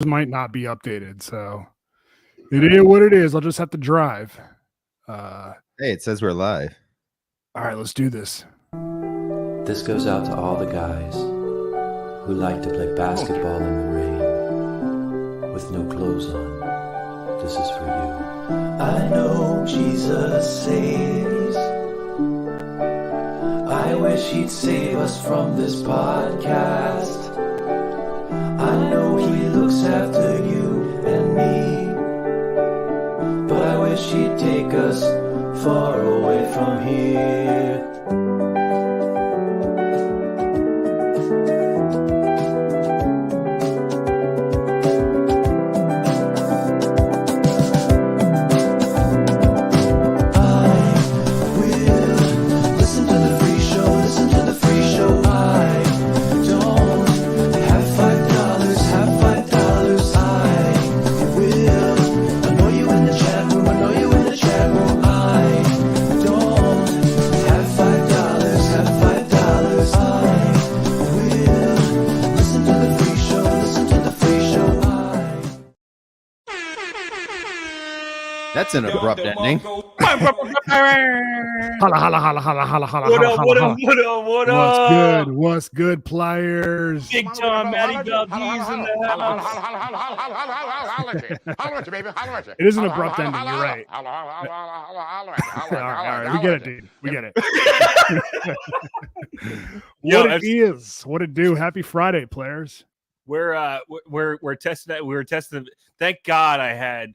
might not be updated, so it is what it is. I'll just have to drive. Hey, it says we're live. All right, let's do this. This goes out to all the guys who like to play basketball in the rain with no clothes on. This is for you. I know Jesus saves. I wish he'd save us from this podcast. I know he looks after you and me, but I wish he'd take us far away from here. That's an abrupt ending. Holla, holla, holla, holla, holla, holla. What up, holla, what holla. up, what up, what What's up? good? What's good, pliers? Big time Matty Valdez in the house. It is an abrupt ending. You're right. All right. We get it, dude. We get it. What it do? Happy Friday, players. We're testing that. We were testing. Thank God I had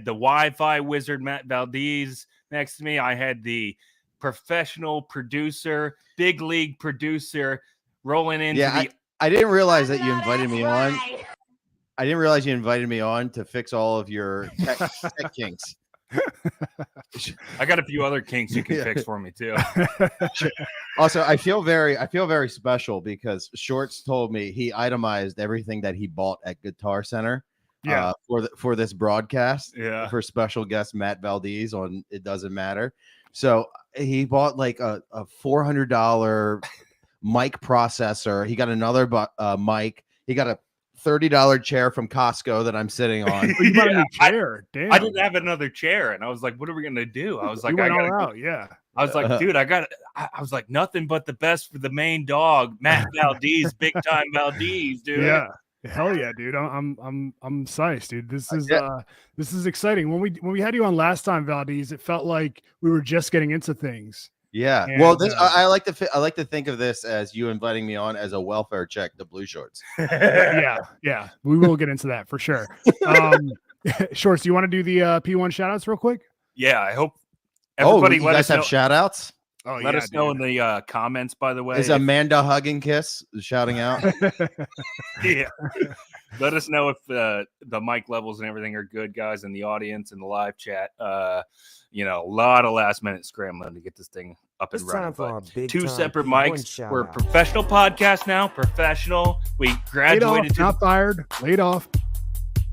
the Wi-Fi wizard Matt Valdez next to me. I had the professional producer, big league producer rolling into I didn't realize that you invited me on. I didn't realize you invited me on to fix all of your tech kinks. I got a few other kinks you can fix for me too. Also, I feel very special because Shorts told me he itemized everything that he bought at Guitar Center. For this broadcast, for special guest Matt Valdez on It Doesn't Matter. So he bought like a $400 mic processor. He got another mic. He got a $30 chair from Costco that I'm sitting on. You bought a new chair. Damn. I didn't have another chair, and I was like, "What are we gonna do?" I was like, "I got yeah." I was like, "Dude, I was like, nothing but the best for the main dog, Matt Valdez, big time Valdez, dude." Yeah. Hell yeah, dude! I'm psyched, dude. This is exciting. When we had you on last time, Valdez, it felt like we were just getting into things. Yeah. And, well, I like to think of this as you inviting me on as a welfare check to Blue Shorts. Yeah. We will get into that for sure. Shorts, do you want to do the P1 shout outs real quick? Yeah, I hope everybody you guys have shout outs. Oh, let us know in the comments, by the way. Is Amanda Hugging Kiss shouting out? Yeah. Let us know if the mic levels and everything are good, guys, in the audience and the live chat. A lot of last minute scrambling to get this thing up and running. Two separate mics. We're a professional podcast now. Professional. We graduated. Not fired. Laid off.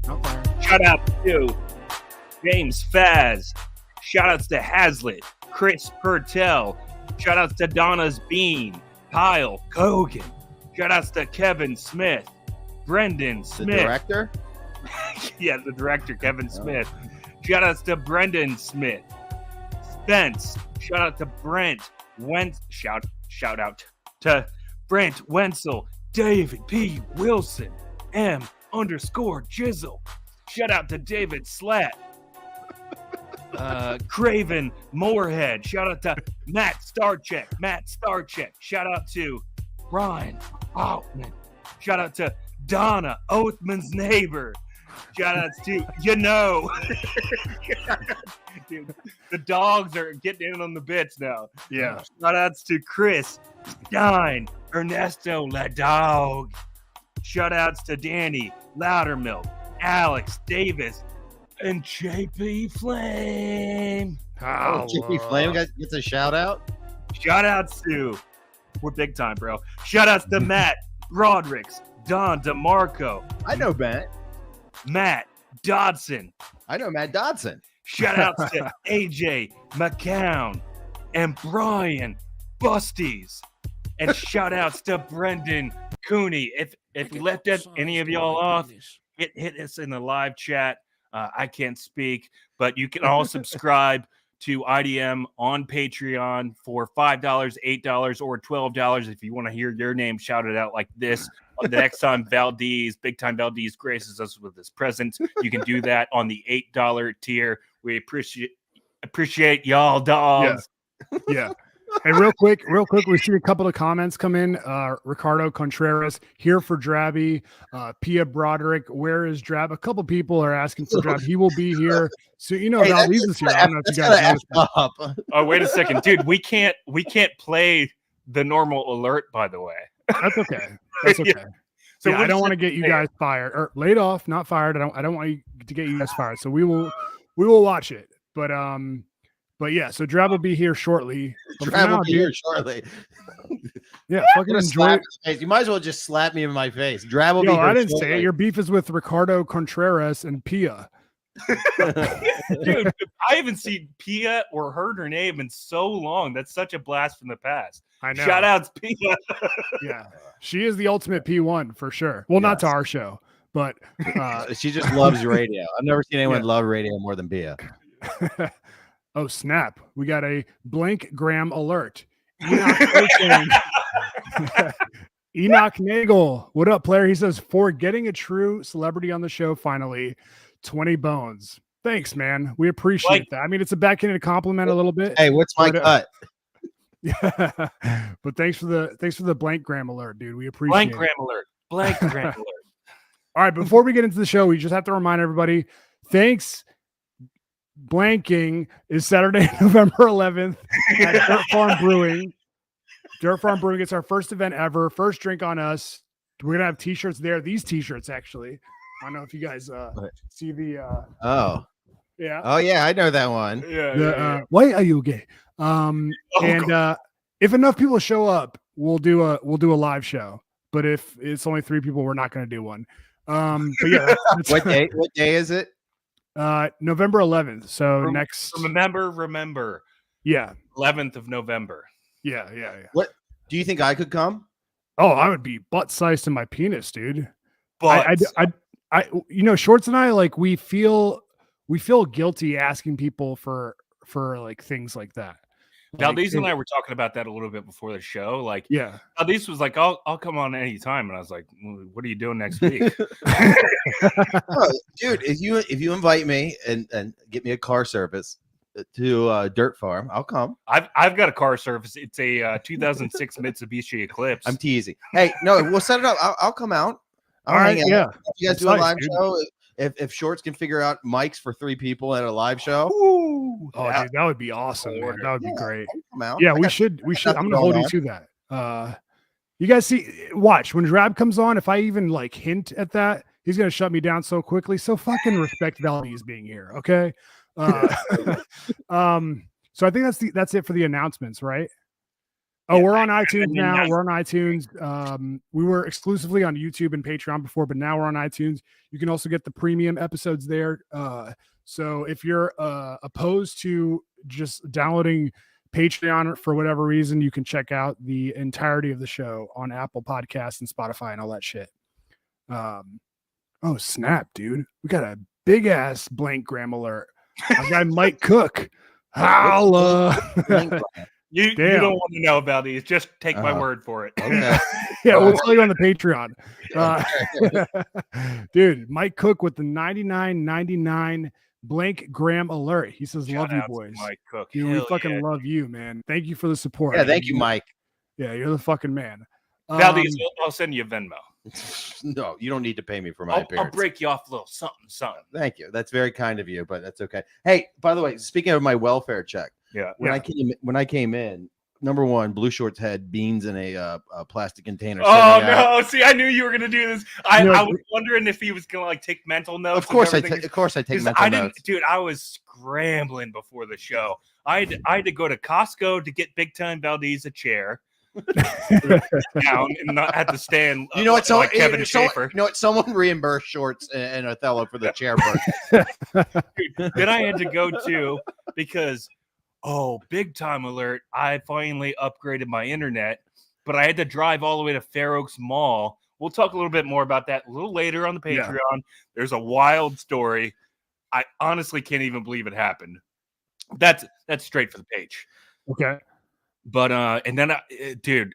Not fired. Shout out to James Faz. Shout outs to Hazlitt. Chris Pertel. Shout outs to Donna's Bean. Kyle Kogan. Shout outs to Kevin Smith. Brendan Smith. The director? Yeah, the director, Kevin Smith. Shout outs to Brendan Smith. Spence. Shout out to Brent. Shout out to Brent Wenzel. David P. Wilson. M_Jizzle. Shout out to David Slatt. Craven Moorhead. Shout out to Matt Starcheck. Shout out to Ryan Altman. Shout out to Donna Oathman's neighbor. Shout outs to Dude, the dogs are getting in on the bits now. Yeah. Shout outs to Chris Stein, Ernesto La Dog. Shout outs to Danny Loudermilk, Alex Davis, and JP Flame. JP Flame gets a shout out. Shout outs to, we're big time, bro. Shout outs to Matt Broderick's, Don DeMarco. I know Matt Dodson. I know Matt Dodson. Shout outs to AJ McCown and Brian Busties. And shout outs to Brendan Cooney. If we left any of y'all off, hit us in the live chat. I can't speak, but you can all subscribe to IDM on Patreon for $5, $8, or $12 if you want to hear your name shouted out like this. The next time Big Time Valdez graces us with his presence, you can do that on the $8 tier. We appreciate y'all, dogs. Yeah. And real quick, we see a couple of comments come in. Ricardo Contreras here for Drabby. Pia Broderick, where is Drab? A couple people are asking for Drab. He will be here. So Valdez is here. I don't know if you guys know. Oh, wait a second, dude. We can't play the normal alert, by the way. That's okay. That's okay. Yeah. So I don't want to get you guys fired or laid off, not fired. I don't want you to get you guys fired. So we will watch it. But yeah, so Drab will be here shortly. Drab will be here shortly. Yeah, fucking enjoy it. You might as well just slap me in my face. Drab will be here. I didn't say it. Your beef is with Ricardo Contreras and Pia. Dude, I haven't seen Pia or heard her name in so long. That's such a blast from the past. I know. Shout outs, Pia. Yeah, she is the ultimate P1 for sure. Well, not to our show, but she just loves radio. I've never seen anyone love radio more than Pia. Oh, snap. We got a blank gram alert. Enoch Nagel. What up, player? He says, for getting a true celebrity on the show, finally, 20 bones. Thanks, man. We appreciate that. I mean, it's a backhanded compliment a little bit. Hey, what's my cut? Yeah. But thanks for the blank gram alert, dude. We appreciate it. Blank gram alert. All right, before we get into the show, we just have to remind everybody, thanks. Blanking is Saturday, November 11th at Dirt Farm Brewing. Dirt Farm Brewing gets our first event ever. First drink on us. We're gonna have t-shirts there. These t-shirts, actually. I don't know if you guys see the. Oh yeah, I know that one. Yeah. Why are you gay? If enough people show up, we'll do a live show. But if it's only 3 people, we're not gonna do one. But yeah, what day is it? November 11th. So next. Remember. Yeah. 11th of November. Yeah. What do you think I could come? Oh, I would be butt sized in my penis, dude. But Shorts and I, like, we feel guilty asking people for like things like that. Valdez and I were talking about that a little bit before the show. Like, yeah, Valdez was like, "I'll come on any time," and I was like, "What are you doing next week?" Dude, if you invite me and get me a car service to Dirt Farm, I'll come. I've got a car service. It's a 2006 Mitsubishi Eclipse. I'm teasing. Hey, no, we'll set it up. I'll come out. All right, yeah. If you guys do a live show. If Shorts can figure out mics for 3 people at a live show, dude, that would be awesome, man. That would be great. Yeah, we should. I'm gonna hold you to that. You guys watch when Drab comes on. If I even like hint at that, he's gonna shut me down so quickly. So fucking respect Valdez being here, okay? So I think that's it for the announcements, right? Oh, we're on iTunes now. We're on iTunes. We were exclusively on YouTube and Patreon before, but now we're on iTunes. You can also get the premium episodes there. So if you're opposed to just downloading Patreon for whatever reason, you can check out the entirety of the show on Apple Podcasts and Spotify and all that shit. Oh, snap, dude. We got a big ass blank gram alert. Our guy Mike Cook. Holla. You don't want to know about these. Just take my word for it. Okay. Yeah, we'll tell you on the Patreon. Dude, Mike Cook with the 99.99 blank gram alert. He says, "Love you, boys." Mike Cook. Dude, we fucking love you, man. Thank you for the support. Yeah, thank you, Mike. Yeah, you're the fucking man. Valdez, I'll send you a Venmo. No, you don't need to pay me for my appearance. I'll break you off a little something. Thank you. That's very kind of you, but that's okay. Hey, by the way, speaking of my welfare check. Yeah. When I came in, number one, Blue Shorts had beans in a plastic container. Oh no! See, I knew you were gonna do this. I was wondering if he was gonna like take mental notes. Of course, I take mental notes. Dude, I was scrambling before the show. I had to go to Costco to get Big Time Valdez a chair. Down and not have to stand. You know what? Like Kevin Schaefer. You know what? Someone reimbursed Shorts and Othello for the chair. Dude, then I had to go to because. Oh, big time alert. I finally upgraded my internet, but I had to drive all the way to Fair Oaks Mall, We'll talk a little bit more about that a little later on the Patreon. Yeah. There's a wild story. I honestly can't even believe it happened. That's straight for the page. Okay. But and then dude,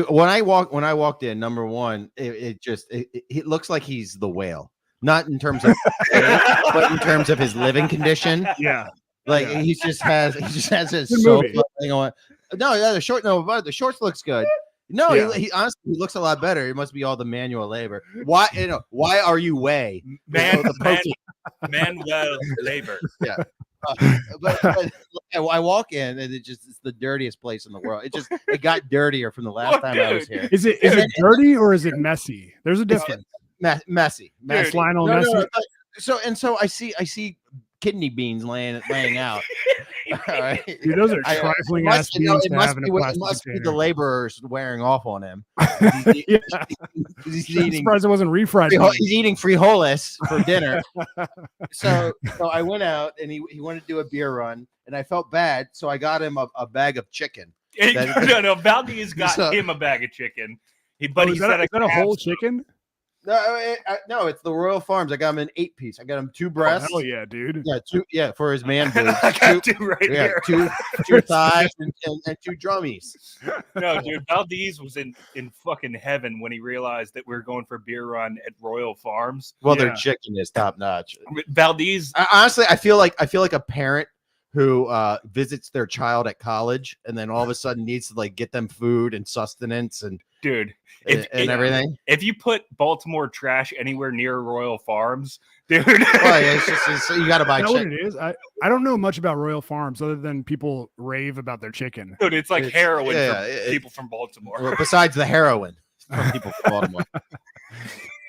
when I walked in, number one, it looks like he's the whale. Not in terms of but in terms of his living condition. Yeah. Like he just has his sofa thing on. No, the shorts looks good. No, he honestly he looks a lot better. It must be all the manual labor. Why are you way? Manuel labor. Yeah. But I walk in and it's the dirtiest place in the world. It got dirtier from the last time I was here. Is it dirty or is it messy? There's a difference. Messy. Lionel Messi. So I see kidney beans laying out. All right. Dude, those are trifling ass beans to have in a plastic container. It must be the laborers wearing off on him. He's eating. I'm surprised it wasn't refried. He's eating frijoles for dinner. So I went out and he wanted to do a beer run, and I felt bad, so I got him a bag of chicken. No, Valdez got him a bag of chicken. He said, is that a whole chicken? No, it's the Royal Farms. I got him an 8-piece. I got him 2 breasts. Oh yeah, dude. Yeah, 2. Yeah, for his man boobs. I got 2 right here. 2 thighs and 2 drummies. No, dude, Valdez was in fucking heaven when he realized that we were going for a beer run at Royal Farms. Well, their chicken is top notch. Valdez, honestly, I feel like a parent who visits their child at college and then all of a sudden needs to like get them food and sustenance and. Dude, everything. If you put Baltimore trash anywhere near Royal Farms, dude, well, it's just you got to buy. You know what it is? I don't know much about Royal Farms other than people rave about their chicken. Dude, it's like heroin for people from Baltimore. Well, besides the heroin from people from Baltimore.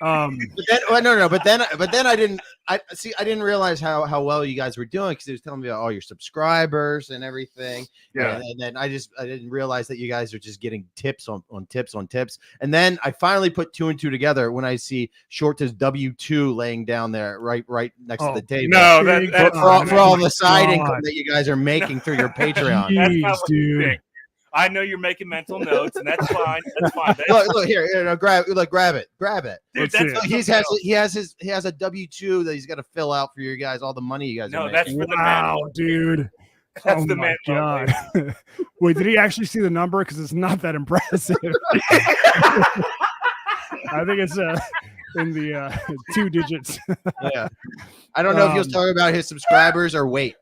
But then I didn't realize how well you guys were doing because he was telling me about all your subscribers and everything. Yeah. And then I didn't realize that you guys are just getting tips on tips on tips. And then I finally put 2 and 2 together when I see Shorta's W2 laying down there right next to the table. No, that's for all the side income that you guys are making through your Patreon. Jeez, dude. I know you're making mental notes, and that's fine. That's fine. Look here, grab it. Dude, he has a W2 that he's got to fill out for you guys. All the money you guys are making. That's for the man. Dude. That's the man. God. Wait, did he actually see the number? Because it's not that impressive. I think it's in the 2 digits. Yeah, I don't know if he was talking about his subscribers or weight.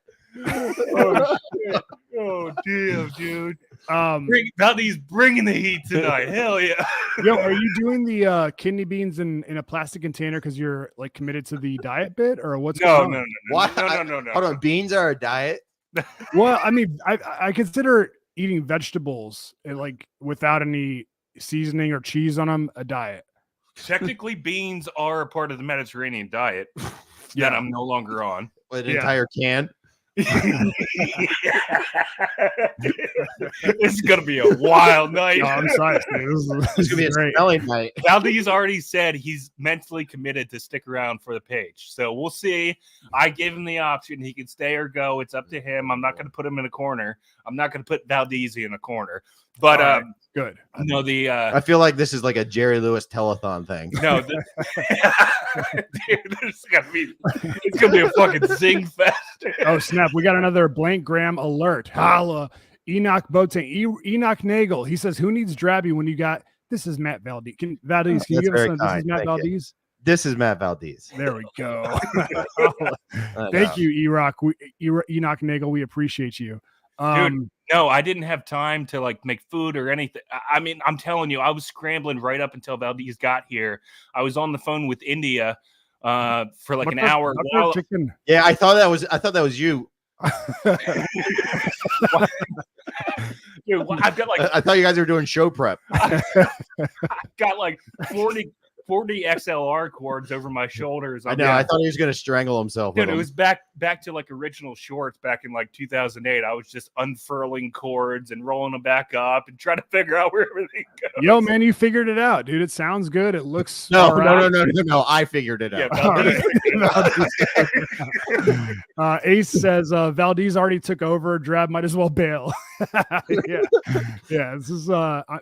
Oh damn, dude. Valdez bringing the heat tonight. Hell yeah. Yo, are you doing the kidney beans in a plastic container because you're like committed to the diet bit, or what's going on? No. Hold on, beans are a diet? Well, I mean, I consider eating vegetables like without any seasoning or cheese on them a diet. Technically, beans are a part of the Mediterranean diet that I'm no longer on. An entire can. It's gonna be a wild night. Oh, I'm sorry, dude. This is gonna be a smelling night. Valdez already said he's mentally committed to stick around for the page, so we'll see. I gave him the option; he can stay or go. It's up to him. I'm not going to put him in a corner. I'm not going to put Valdez in a corner. But right. Good. No, I feel like this is like a Jerry Lewis telethon thing. No, dude, it's gonna be a fucking zing fest. Oh snap! We got another blank gram alert. Holla, Enoch Boateng, Enoch Nagel. He says, "Who needs Drabby when you got?" This is Matt Valdez. Valdez, can you give us some? This is Matt Valdez. This is Matt Valdez. There we go. Thank you, Enoch Nagel. We appreciate you. Dude, no, I didn't have time to like make food or anything. I mean, I'm telling you, I was scrambling right up until Valdez got here. I was on the phone with India for like an hour. Yeah, I thought that was you. Dude, I've got like I thought you guys were doing show prep. I've got like 40 40 XLR cords over my shoulders. I know. I thought he was going to strangle himself. Dude, it was back to like original shorts back in like 2008. I was just unfurling cords and rolling them back up and trying to figure out where everything goes. Yo, man, you figured it out, dude. It sounds good. It looks no. I figured it out. Yeah, Ace says Valdez already took over. Drab might as well bail. Yeah. This is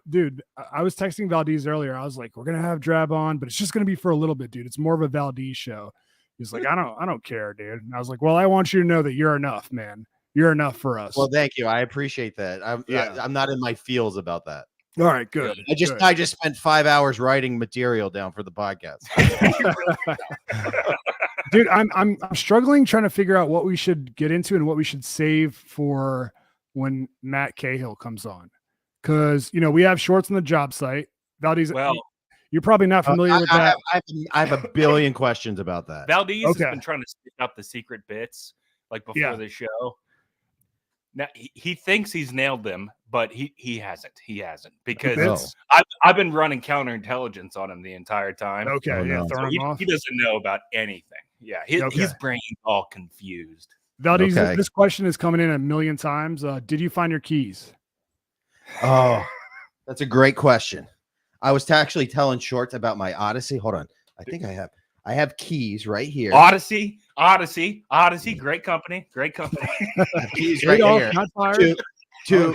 dude. I was texting Valdez earlier. I was like, we're gonna have Drab on, but it's just gonna be for a little bit, dude. It's more of a Valdez show. He's like, I don't care, dude. And I was like, well, I want you to know that you're enough, man. You're enough for us. Well, thank you. I appreciate that. I'm not in my feels about that. All right, good. I just spent 5 hours writing material down for the podcast. Dude, I'm struggling trying to figure out what we should get into and what we should save for when Matt Cahill comes on. Because we have shorts on the job site. Valdez, well, you're probably not familiar with that. I have a billion questions about that. Valdez has been trying to stick up the secret bits like before the show. Now he thinks he's nailed them, but he hasn't. He hasn't, because I've been running counterintelligence on him the entire time. Okay, so he doesn't know about anything. Yeah, his brain's all confused. Valdez, this question is coming in a million times. Did you find your keys? Oh, that's a great question. I was actually telling Shorts about my Odyssey. Hold on, I think I have keys right here. Odyssey, great company. Keys right here to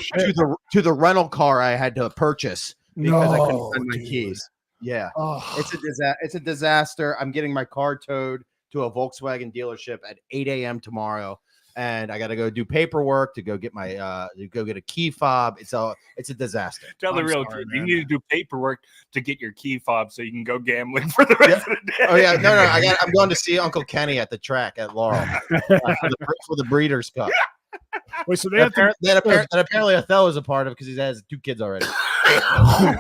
the rental car I had to purchase because I couldn't find my keys. Yeah, it's a disaster. I'm getting my car towed to a Volkswagen dealership at 8 a.m. tomorrow, and I got to go do paperwork to go get my get a key fob. It's a disaster. Tell the real truth. You need to do paperwork to get your key fob so you can go gambling for the rest of the day. Oh yeah, no. I'm going to see Uncle Kenny at the track at Laurel for the Breeders' Cup. Wait, so that apparently Othello's a part of because he has 2 kids already. All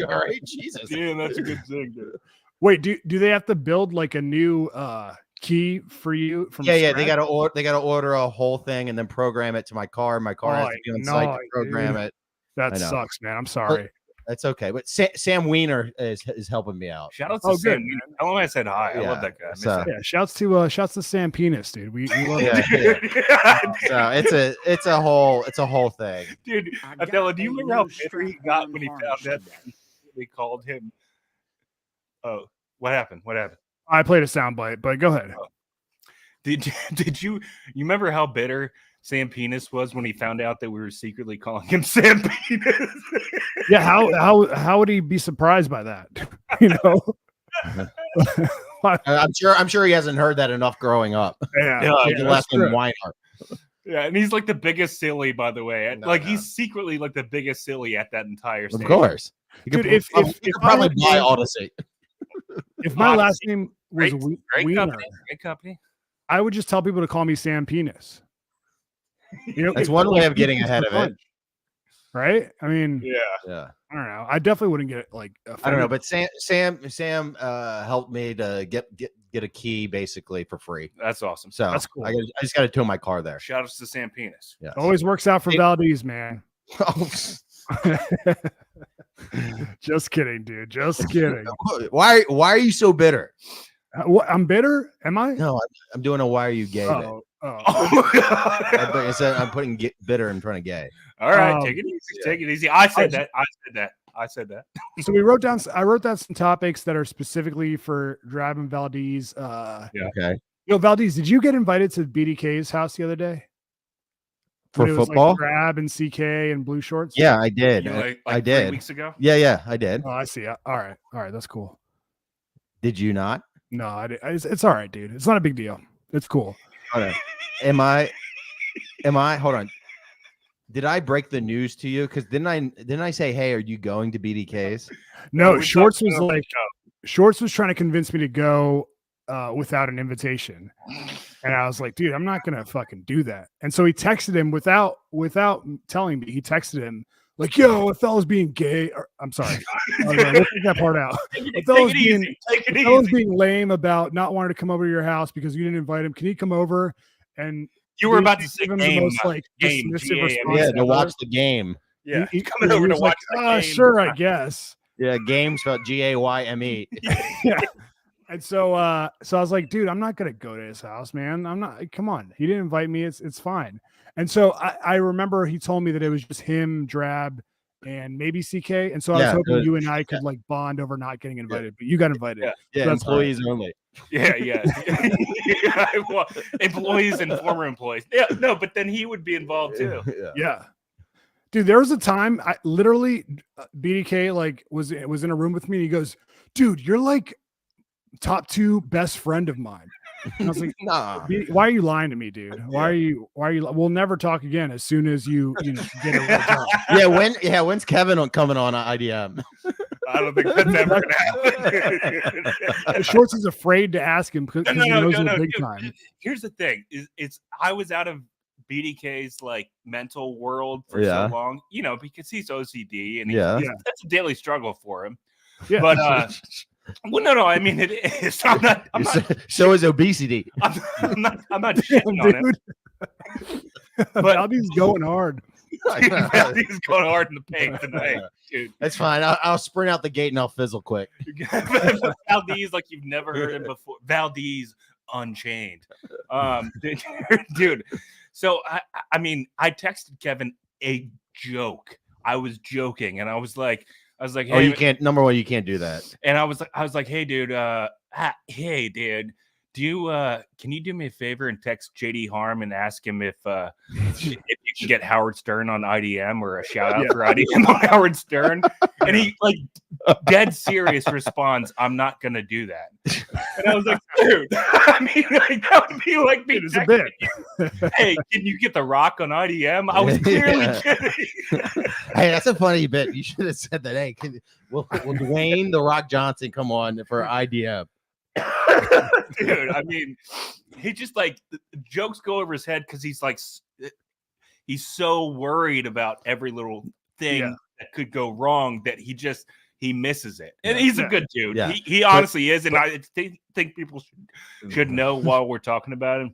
right, Jesus. Yeah, that's a good thing, dude. Wait, do they have to build like a new key for you from scratch? They gotta order a whole thing and then program it to my car. My car has to be on site to program it. That sucks, man. I'm sorry. That's okay. But Sam Wiener is helping me out. Shout out to Sam Wiener. Tell him I said hi. I love that guy. Shouts to Sam Penis, dude. We love So it's a whole thing. Dude, Adela, do you remember how bitter he got when he found out they called him? Oh, what happened? I played a soundbite, but go ahead. Did you remember how bitter Sam Penis was when he found out that we were secretly calling him Sam Penis? Yeah, how would he be surprised by that? I'm sure he hasn't heard that enough growing up. Less than Weiner. Yeah, and he's like the biggest silly, by the way. He's secretly like the biggest silly at that entire stage. Of course. You could probably buy Odyssey. If my last name was great Wiener, company, I would just tell people to call me Sam Penis. It's one way of getting ahead of it, right? I mean, yeah. I don't know. I definitely wouldn't get I don't know, but Sam helped me to get a key basically for free. That's awesome. So that's cool. I just got to tow my car there. Shout out to Sam Penis. Yeah, always works out for Valdez, man. Just kidding, dude. Just kidding. Why are you so bitter? I'm bitter. Am I? No, I'm doing a why are you gay? I said I'm putting bitter in front of gay. All right, take it easy. Take it easy. I said that. So I wrote down some topics that are specifically for Drab and Valdez. Okay. Valdez, did you get invited to BDK's house the other day? For football? Drab and CK and blue shorts? Yeah, I did. I did. 3 weeks ago? Yeah, I did. Oh, I see. All right. That's cool. Did you not? No, it's all right, dude. It's not a big deal. It's cool. Hold on. Am I hold on. Did I break the news to you? Because didn't I say, hey, are you going to BDK's? No, Shorts was trying to convince me to go without an invitation. And I was like, dude, I'm not gonna fucking do that. And so he texted him without telling me. He texted him like, yo, Othello's being gay. I'm sorry. We'll take that part out. Othello's being lame about not wanting to come over to your house because you didn't invite him. Can he come over? And you were about to say game, to watch the game. Yeah, he's coming over to watch the game. Sure, I guess. Yeah, game spelled Gayme. Yeah. And so I was like, dude, I'm not gonna go to his house, man. I'm not. Come on, he didn't invite me. It's fine. And so I remember he told me that it was just him, Drab, and maybe CK. And so I was hoping you and I could like bond over not getting invited, but you got invited. Yeah, so employees only. Yeah. Well, employees and former employees. Yeah, no, but then he would be involved too. Yeah. Dude, there was a time I literally BDK like was in a room with me. And he goes, dude, you're like top 2 best friend of mine. And I was like, nah. Why are you lying to me, dude? Why are you? We'll never talk again as soon as you get a real job. When's Kevin coming on IDM? I don't think that's ever gonna happen. Shorts is afraid to ask him because he knows he's big dude, time. Here's the thing: it's I was out of BDK's like mental world for so long, because he's OCD and that's a daily struggle for him. Yeah, but well, no, I mean it is. I'm not so is obesity. I'm not shitting on it. But Valdez going hard. Valdez going hard in the paint tonight, dude. That's fine. I'll sprint out the gate and I'll fizzle quick. Valdez, like you've never heard him before. Valdez Unchained, dude. So I mean, I texted Kevin a joke. I was joking, and I was like, hey, oh, you can't. Number one, you can't do that. And I was like, hey, dude, do you can you do me a favor and text JD Harm and ask him if you can get Howard Stern on IDM or a shout out for IDM on Howard Stern? And he like dead serious responds, I'm not gonna do that. And I was like, dude, I mean, like, that would be like me. It's a bit. Hey, can you get The Rock on IDM? I was clearly kidding. Hey, that's a funny bit. You should have said that. Hey, will Dwayne The Rock Johnson come on for IDM? Dude, I mean, he just like jokes go over his head because he's like he's so worried about every little thing that could go wrong that he misses it. And he's a good dude. Yeah. He honestly is, and I think people should know while we're talking about him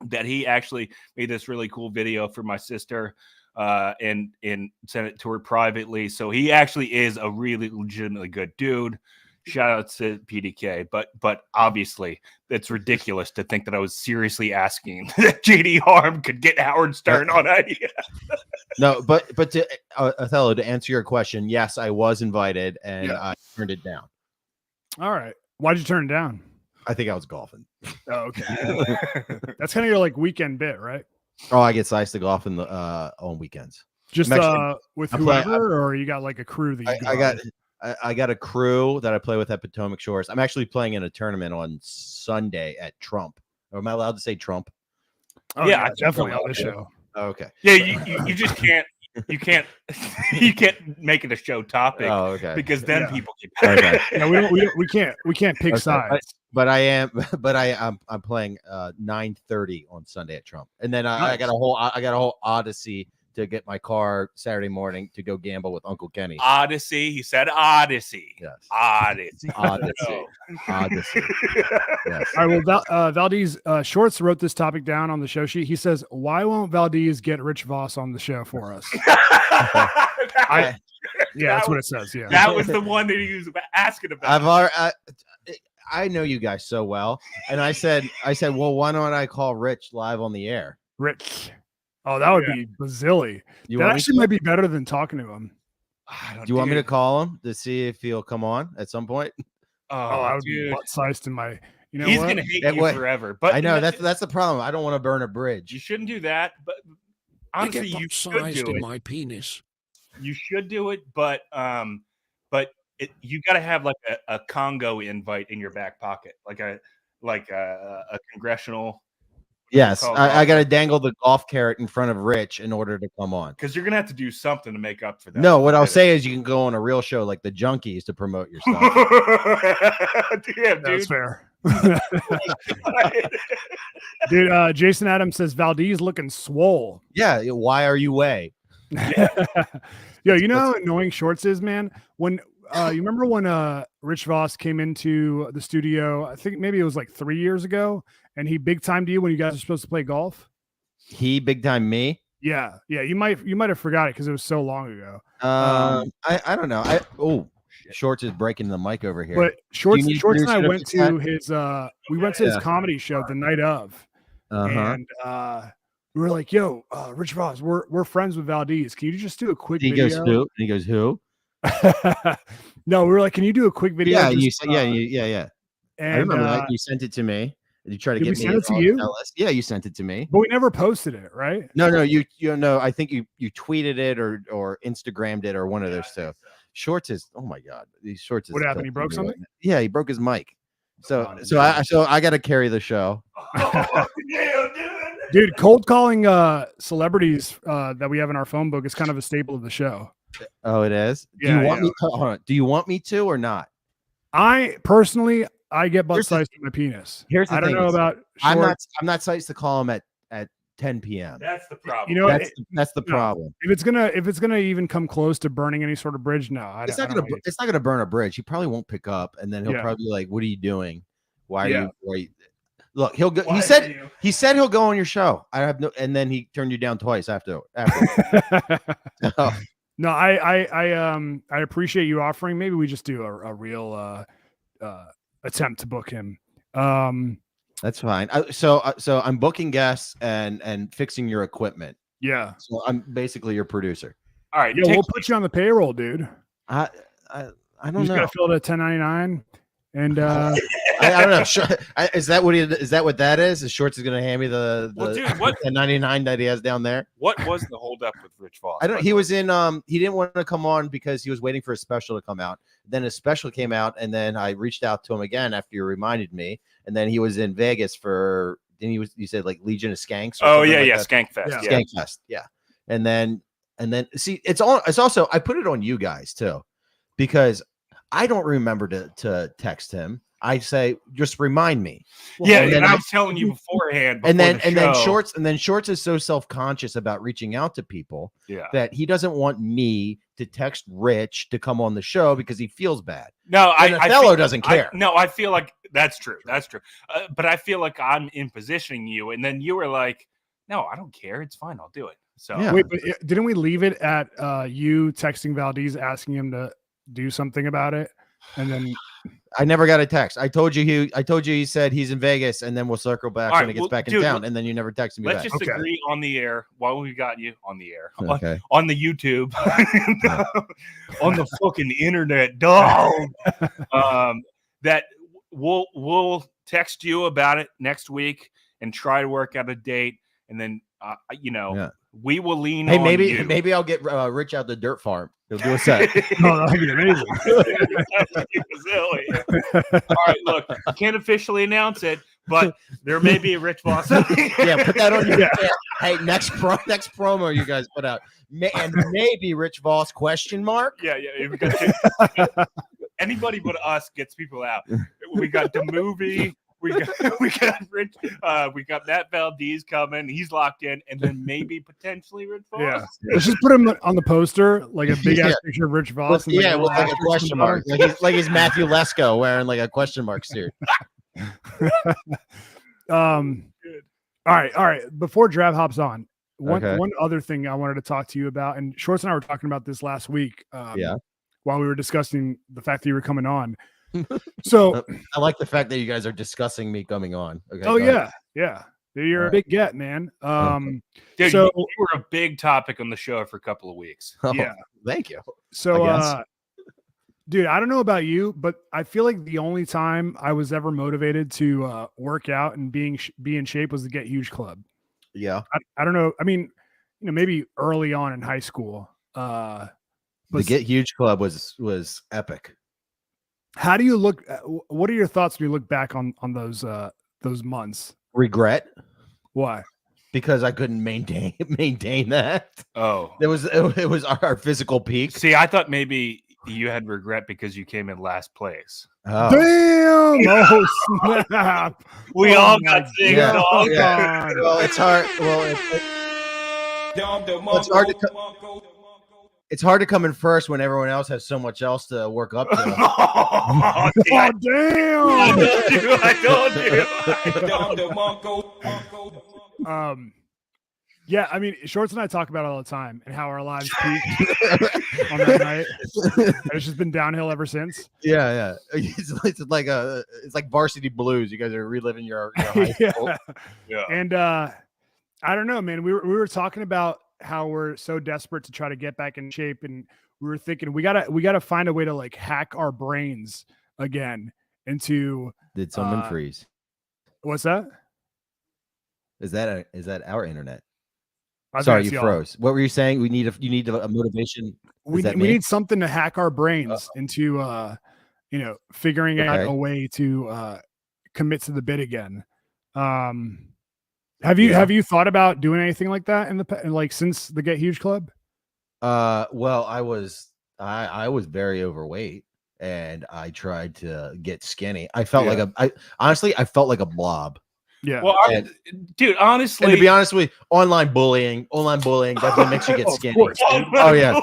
that he actually made this really cool video for my sister and sent it to her privately. So he actually is a really legitimately good dude. Shout out to PDK, but obviously it's ridiculous to think that I was seriously asking that JD Harm could get Howard Stern on idea. No, but to Othello, to answer your question, yes, I was invited and I turned it down. All right, why'd you turn it down? I think I was golfing. Oh, okay. That's kind of your like weekend bit, right? Oh, I get sized to golf on weekends. Just with whoever, or you got like a crew that I got a crew that I play with at Potomac Shores. I'm actually playing in a tournament on Sunday at Trump. Am I allowed to say Trump? Oh, yeah, definitely on this show. Oh, okay. Yeah, you just can't. You can't make it a show topic. Oh, okay. Because then people get. Okay. Yeah, we can't pick sides. But I'm playing 9:30 on Sunday at Trump, and then I got a whole odyssey to get my car Saturday morning to go gamble with Uncle Kenny. Odyssey. He said Odyssey. Yes. Odyssey. Odyssey. Yes. All right. Well, Valdez Shorts wrote this topic down on the show sheet. He says, "Why won't Valdez get Rich Voss on the show for us?" That's what it says. Yeah, that was the one that he was asking about. I know you guys so well, and I said, well, why don't I call Rich live on the air? Rich. Oh, that would be bazilly. That actually might be better than talking to him. Do you want me to call him to see if he'll come on at some point? I would be butt-sized in my. You know, he's gonna hate you forever. But I know that's the problem. I don't want to burn a bridge. You shouldn't do that. But honestly, you should do it. My penis. You should do it, but you got to have like a Congo invite in your back pocket, like a congressional. Yes, I got to dangle the golf carrot in front of Rich in order to come on. Because you're gonna have to do something to make up for that. No, what I'll say is you can go on a real show like the Junkies to promote yourself. Damn, dude. That's fair. Dude, Jason Adams says Valdez looking swole. Yeah, why are you way? Yo, you know how annoying Shorts is, man? When you remember when Rich Voss came into the studio, I think maybe it was like 3 years ago, and he big timed you when you guys were supposed to play golf? He big time me? Yeah. You might have forgot it because it was so long ago. I don't know. Shorts is breaking the mic over here. But Shorts and I went to his his comedy show the night of, and we were like, "Yo, Rich Voss, we're friends with Valdez. Can you just do a quick video?" Goes, "Who?" And he goes, "Who?" No, we were like, "Can you do a quick video?" Yeah, you said, yeah. And, I remember that. You sent it to me. You tried to get me. Send it to you? Yeah, you sent it to me. But we never posted it, right? No, you know, I think you tweeted it or Instagrammed it or one of those two. Shorts is, oh my God, these Shorts is. What happened? He broke something? Yeah, he broke his mic. So I got to carry the show. Dude, cold calling celebrities that we have in our phone book is kind of a staple of the show. Oh, it is? Do you want me to, hold on, do you want me to or not? I personally get butt sized to my penis. Here's the thing. I don't know about I'm not sized to call him at 10 p.m. That's the problem. You know, that's the problem. If it's gonna even come close to burning any sort of bridge, no, it's not gonna burn a bridge. He probably won't pick up, and then he'll probably be like, "What are you doing? Why are you?" Look, he'll go. He said he'll go on your show. I have no, and then he turned you down twice after. So. No, I appreciate you offering. Maybe we just do a real attempt to book him. That's fine. So I'm booking guests and fixing your equipment. Yeah. So I'm basically your producer. All right. Yeah, we'll put you on the payroll, dude. I don't know. You gotta fill it at 1099. And I don't know. Is that what that is? Is Shorts is going to hand me the 1099 that he has down there? What was the holdup with Rich Voss? I don't. He was in. He didn't want to come on because he was waiting for a special to come out. Then his special came out, and then I reached out to him again after you reminded me. And then he was in Vegas for. Then you said like Legion of Skanks. Oh yeah, Skank Fest. Yeah. Skank Fest. Yeah. And then see, it's also I put it on you guys too, because I don't remember to text him. I say, just remind me. Yeah, and I was telling you beforehand. And then Shorts is so self-conscious about reaching out to people that he doesn't want me to text Rich to come on the show because he feels bad. No, Othello doesn't care. I feel like that's true. That's true. But I feel like I'm in positioning you, and then you were like, "No, I don't care. It's fine. I'll do it." So wait, but didn't we leave it at you texting Valdez asking him to do something about it? And then I never got a text. I told you he said he's in Vegas, and then we'll circle back when he gets back in town. And then you never texted me. Let's just agree on the air while we got you on the air, okay. on the YouTube, on the fucking internet, dog. That we'll text you about it next week and try to work out a date, and then we will lean. Hey, on maybe I'll get Rich out the dirt farm. He'll do a set. Oh, that'd be amazing. All right, look, I can't officially announce it, but there may be a Rich Voss. Yeah, put that on your. Yeah. Hey, next promo you guys put out, and maybe Rich Voss ? Yeah. Anybody but us gets people out. We got the movie. We got Rich. We got Matt Valdez coming. He's locked in, and then maybe potentially Rich Voss. Yeah, let's just put him on the poster, like a big ass picture of Rich Voss. With like a question mark, like he's Matthew Lesko wearing like a question mark suit. All right. Before Drab hops on, one other thing I wanted to talk to you about, and Shorts and I were talking about this last week. While we were discussing the fact that you were coming on. So I like the fact that you guys are discussing me coming on. Okay, oh yeah. You're a big get, man. Dude, you were a big topic on the show for a couple of weeks. Oh, yeah, thank you. So, dude, I don't know about you, but I feel like the only time I was ever motivated to work out and be in shape was to Get Huge Club. Yeah, I don't know. I mean, maybe early on in high school. The Get Huge Club was epic. How do you look? What are your thoughts when you look back on those months? Regret. Why? Because I couldn't maintain that. Oh, it was our physical peak. See, I thought maybe you had regret because you came in last place. Oh. Damn! Oh snap! We all got things. Yeah. Well, it's hard. It's hard to come in first when everyone else has so much else to work up to. Oh, damn! I told you. Yeah, I mean, Shorts and I talk about it all the time and how our lives peaked on that night. And it's just been downhill ever since. Yeah. It's like Varsity Blues. You guys are reliving your high school. Yeah. And I don't know, man. We were talking about how we're so desperate to try to get back in shape, and we were thinking we gotta find a way to like hack our brains again into. Did someone freeze? What's that? Is that our internet? Sorry, you froze. What were you saying? You need a motivation. We need something to hack our brains into figuring out a way to commit to the bid again. Have you thought about doing anything like that since the Get Huge Club? Well, I was very overweight and I tried to get skinny. I felt I felt like a blob. Yeah. Well, dude, honestly, and to be honest with you, online bullying definitely makes you get skinny. Oh yeah.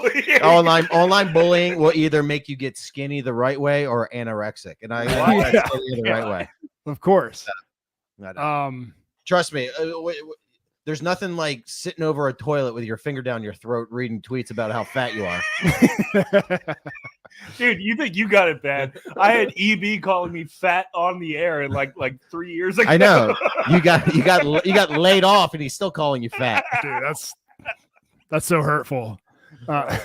Online bullying will either make you get skinny the right way or anorexic. And I got skinny the right way. Of course. Trust me. There's nothing like sitting over a toilet with your finger down your throat reading tweets about how fat you are. Dude, you think you got it bad? I had EB calling me fat on the air like 3 years ago. I know. You got laid off and he's still calling you fat. Dude, that's so hurtful. Have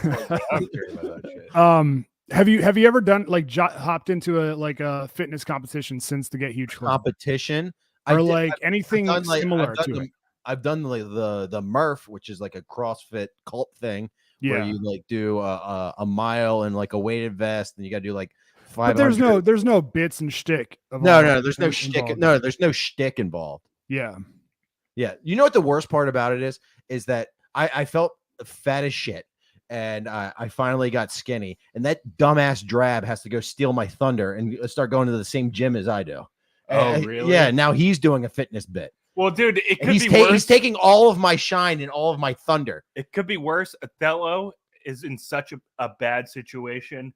you ever done hopped into a fitness competition since the Get Huge Club? Competition or anything similar to it? I've done the Murph, which is like a CrossFit cult thing. Yeah. Where you do a mile in like a weighted vest, and you got to do like 500. But there's no bits and shtick. No, there's no shtick. No, there's no shtick involved. Yeah. You know what the worst part about it is that I felt fat as shit, and I finally got skinny, and that dumbass Drab has to go steal my thunder and start going to the same gym as I do. Oh, really? Yeah. Now he's doing a fitness bit. Well, dude, it could be worse. He's taking all of my shine and all of my thunder. It could be worse. Othello is in such a bad situation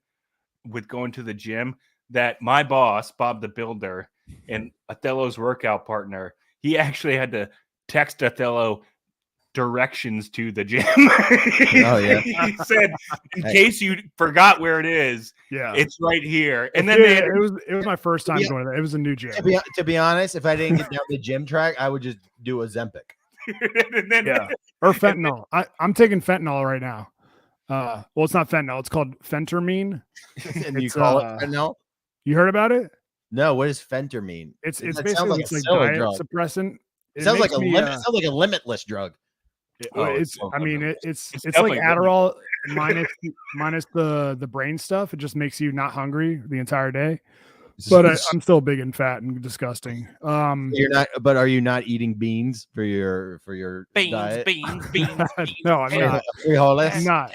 with going to the gym that my boss, Bob the Builder, and Othello's workout partner, he actually had to text Othello directions to the gym. Oh yeah. He said, in case you forgot where it is, it's right here. And then it was my first time going there. It was a new gym. To be honest, if I didn't get down the gym track, I would just do Ozempic. Or fentanyl. I'm taking fentanyl right now. Well, it's not fentanyl, it's called phentermine. And you call it fentanyl? You heard about it? No, what does fentermine? It's basically like diet suppressant. It sounds like a limitless drug. It's like Adderall minus the brain stuff. It just makes you not hungry the entire day. But I'm still big and fat and disgusting. You're not, but are you not eating beans for your diet? Beans. No, I'm not. I'm not.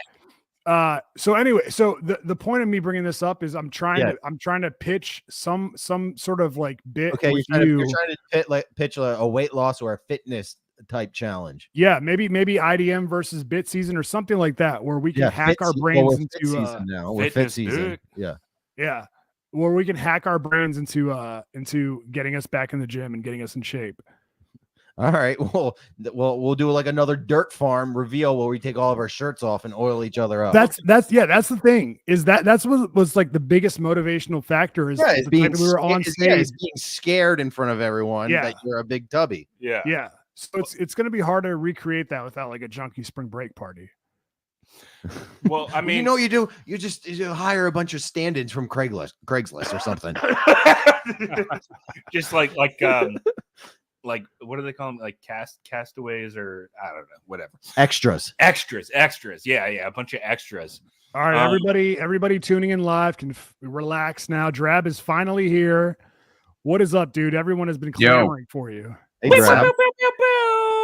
So anyway, so the point of me bringing this up is I'm trying to pitch some sort of like bit. Okay, you're trying to pitch a weight loss or a fitness type challenge. Yeah, maybe IDM versus bit season or something like that, where we can hack our brains into season now. We're fit season. Yeah. Where we can hack our brains into getting us back in the gym and getting us in shape. All right. Well, we'll do like another dirt farm reveal where we take all of our shirts off and oil each other up. That's the thing. That's what was like the biggest motivational factor is we were on stage. Being scared in front of everyone that you're a big tubby. Yeah. So it's going to be hard to recreate that without like a junkie spring break party. Well, I mean, you know what you do? You hire a bunch of stand-ins from Craigslist or something. Just like what do they call them? Like castaways or I don't know, whatever. Extras. Yeah, a bunch of extras. All right, everybody tuning in live can relax now. Drab is finally here. What is up, dude? Everyone has been clamoring for you. Hey, Drab.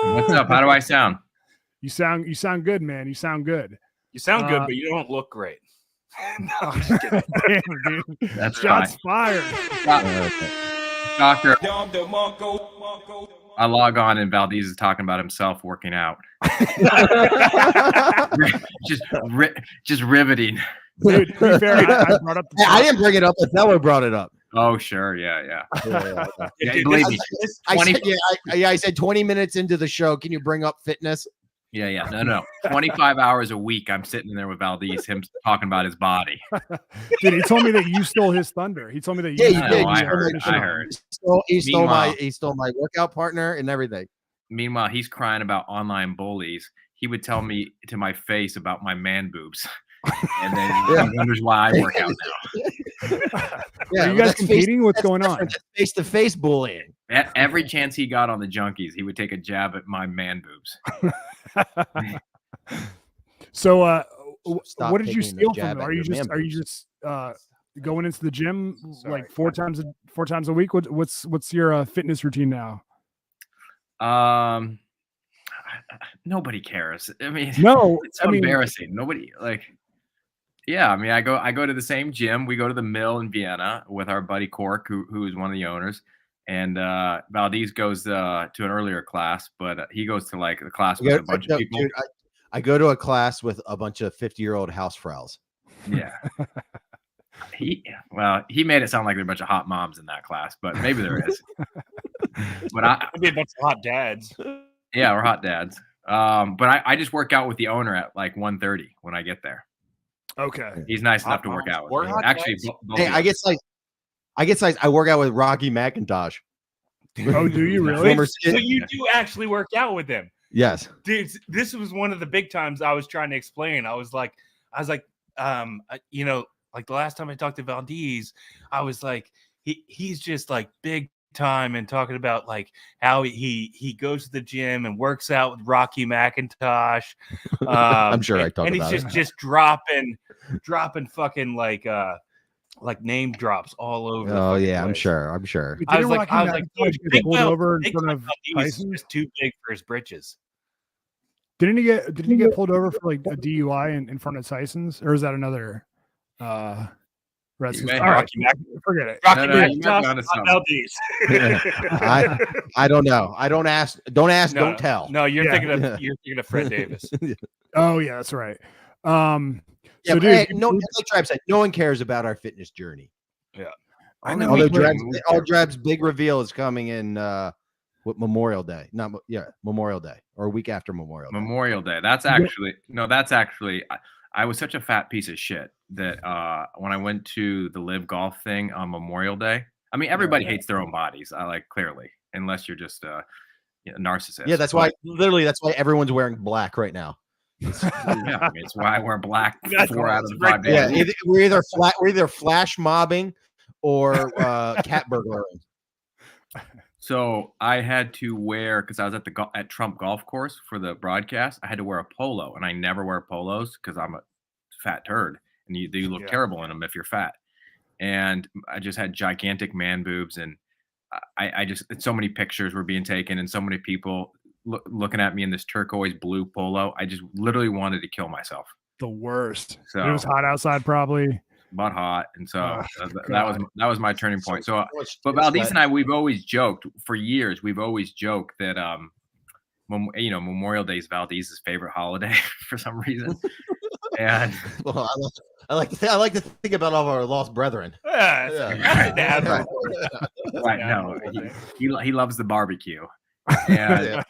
What's up? How do I sound? You sound good, man. You sound good. You sound good, but you don't look great. No, I'm just kidding. Damn, dude. That's shots fired. Doctor, I log on and Valdez is talking about himself working out. just riveting. Dude, to be fair, I brought up. I didn't bring it up. Othello brought it up. Oh, sure. Yeah. Believe me. I said 20 minutes into the show. Can you bring up fitness? Yeah. No. 25 hours a week. I'm sitting there with Valdez, him talking about his body. Dude, he told me that you stole his thunder. He told me that you did. I heard. He stole my workout partner and everything. Meanwhile, he's crying about online bullies. He would tell me to my face about my man boobs. And then he wonders why I work out now. Are you guys competing? What's going on? Face-to-face bullying. Every chance he got on the junkies, he would take a jab at my man boobs. So, what did you steal from him? Are you just going into the gym like four times a week? What's your fitness routine now? Nobody cares. I mean, no, it's so embarrassing. Nobody yeah, I mean, I go to the same gym. We go to the Mill in Vienna with our buddy Cork, who is one of the owners. And Valdez goes to an earlier class, but he goes to like a class with a bunch of people. Dude, I go to a class with a bunch of 50-year-old housefraus. Yeah. He made it sound like there are a bunch of hot moms in that class, but maybe there is. But maybe a bunch of hot dads. Yeah, we're hot dads. But I just work out with the owner at like 1:30 when I get there. Okay. He's nice enough to work out with me. Actually, hey, I guess I work out with Rocky McIntosh. Oh, do you really? So you do actually work out with him? Yes. Dude, this was one of the big times I was trying to explain. I was like, you know, like the last time I talked to Valdez, I was like, he's just like big time and talking about like how he goes to the gym and works out with Rocky McIntosh. I'm sure I talked about it. And he's just dropping fucking like name drops all over. Oh yeah, place. I'm sure. I was like, pulled over in front of Tyson was too big for his britches. Didn't he get pulled over for like a DUI in front of Tyson's, or is that another Redskins? All right, forget it. I don't know. I don't ask. Don't ask. Don't tell. No, you're thinking of Fred Davis. Oh yeah, that's right. So, dude, like Drab said, no one cares about our fitness journey. Yeah, I know. Although Drab's big reveal is coming in with Memorial Day. Memorial Day or a week after Memorial Day. Memorial Day. That's actually I was such a fat piece of shit that when I went to the Live Golf thing on Memorial Day, I mean, everybody hates their own bodies. Clearly, unless you're just a narcissist. Yeah, that's why everyone's wearing black right now. It's why I wear black 4 out of the 5 days. Yeah, we're either flash mobbing or cat burglaring. So I had to wear, because I was at Trump Golf Course for the broadcast, I had to wear a polo, and I never wear polos because I'm a fat turd, and you look terrible in them if you're fat. And I just had gigantic man boobs, and I just so many pictures were being taken, and so many people looking at me in this turquoise blue polo. I just literally wanted to kill myself. The worst. So it was hot outside, probably. But hot, and so that was my turning point. So, but Valdez and I, we've always joked for years. We've always joked that Memorial Day is Valdez's favorite holiday for some reason. And well, I like to think about all of our lost brethren. Right. No, he loves the barbecue. And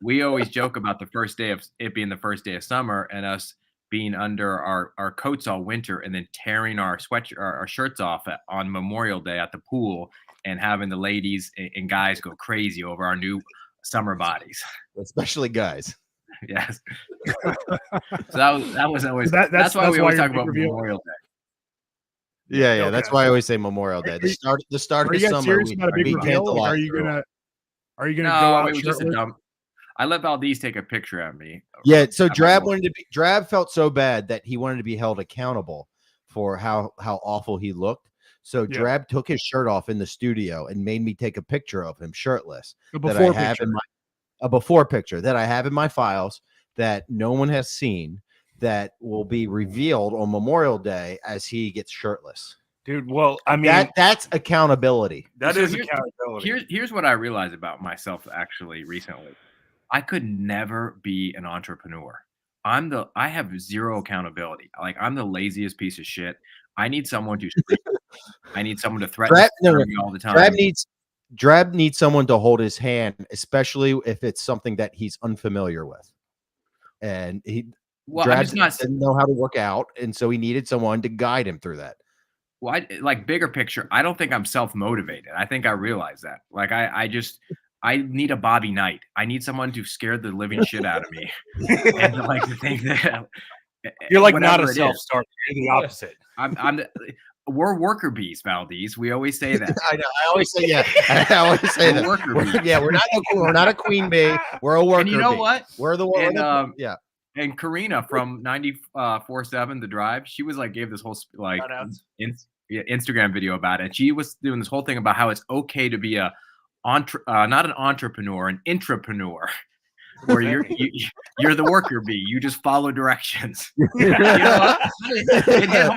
we always joke about the first day of it being the first day of summer and us being under our coats all winter and then tearing our shirts off on Memorial Day at the pool and having the ladies and guys go crazy over our new summer bodies, especially guys. Yes. So that was always that's why we always talk about Memorial Day. Yeah. Okay. That's why I always say Memorial Day. The start of summer. Are you gonna no, go out it was just a dumb. I let Valdez take a picture of me. Yeah, so Drab felt so bad that he wanted to be held accountable for how awful he looked. So Drab took his shirt off in the studio and made me take a picture of him shirtless. A before picture that I have in my files that no one has seen, that will be revealed on Memorial Day as he gets shirtless. Dude, well, I mean that's accountability. That is accountability. Here's what I realized about myself actually recently. I could never be an entrepreneur. I have zero accountability. I'm the laziest piece of shit. I need someone to sleep. I need someone to threaten me all the time. Drab needs someone to hold his hand, especially if it's something that he's unfamiliar with. And Drab didn't know how to work out, and so he needed someone to guide him through that. Well, like bigger picture, I don't think I'm self-motivated. I think I realize that. Like I need a Bobby Knight. I need someone to scare the living shit out of me. And to think that you're like not a self-starter. You're the opposite. We're worker bees, Valdez. We always say that. I know. I always say I always say that. We're not a queen bee. We're a worker bee. And you know what? We're the one. And Karina from 94.7 The Drive, she was gave this whole Instagram video about it. And she was doing this whole thing about how it's okay to be not an entrepreneur, an intrapreneur, where you're the worker bee. You just follow directions. You know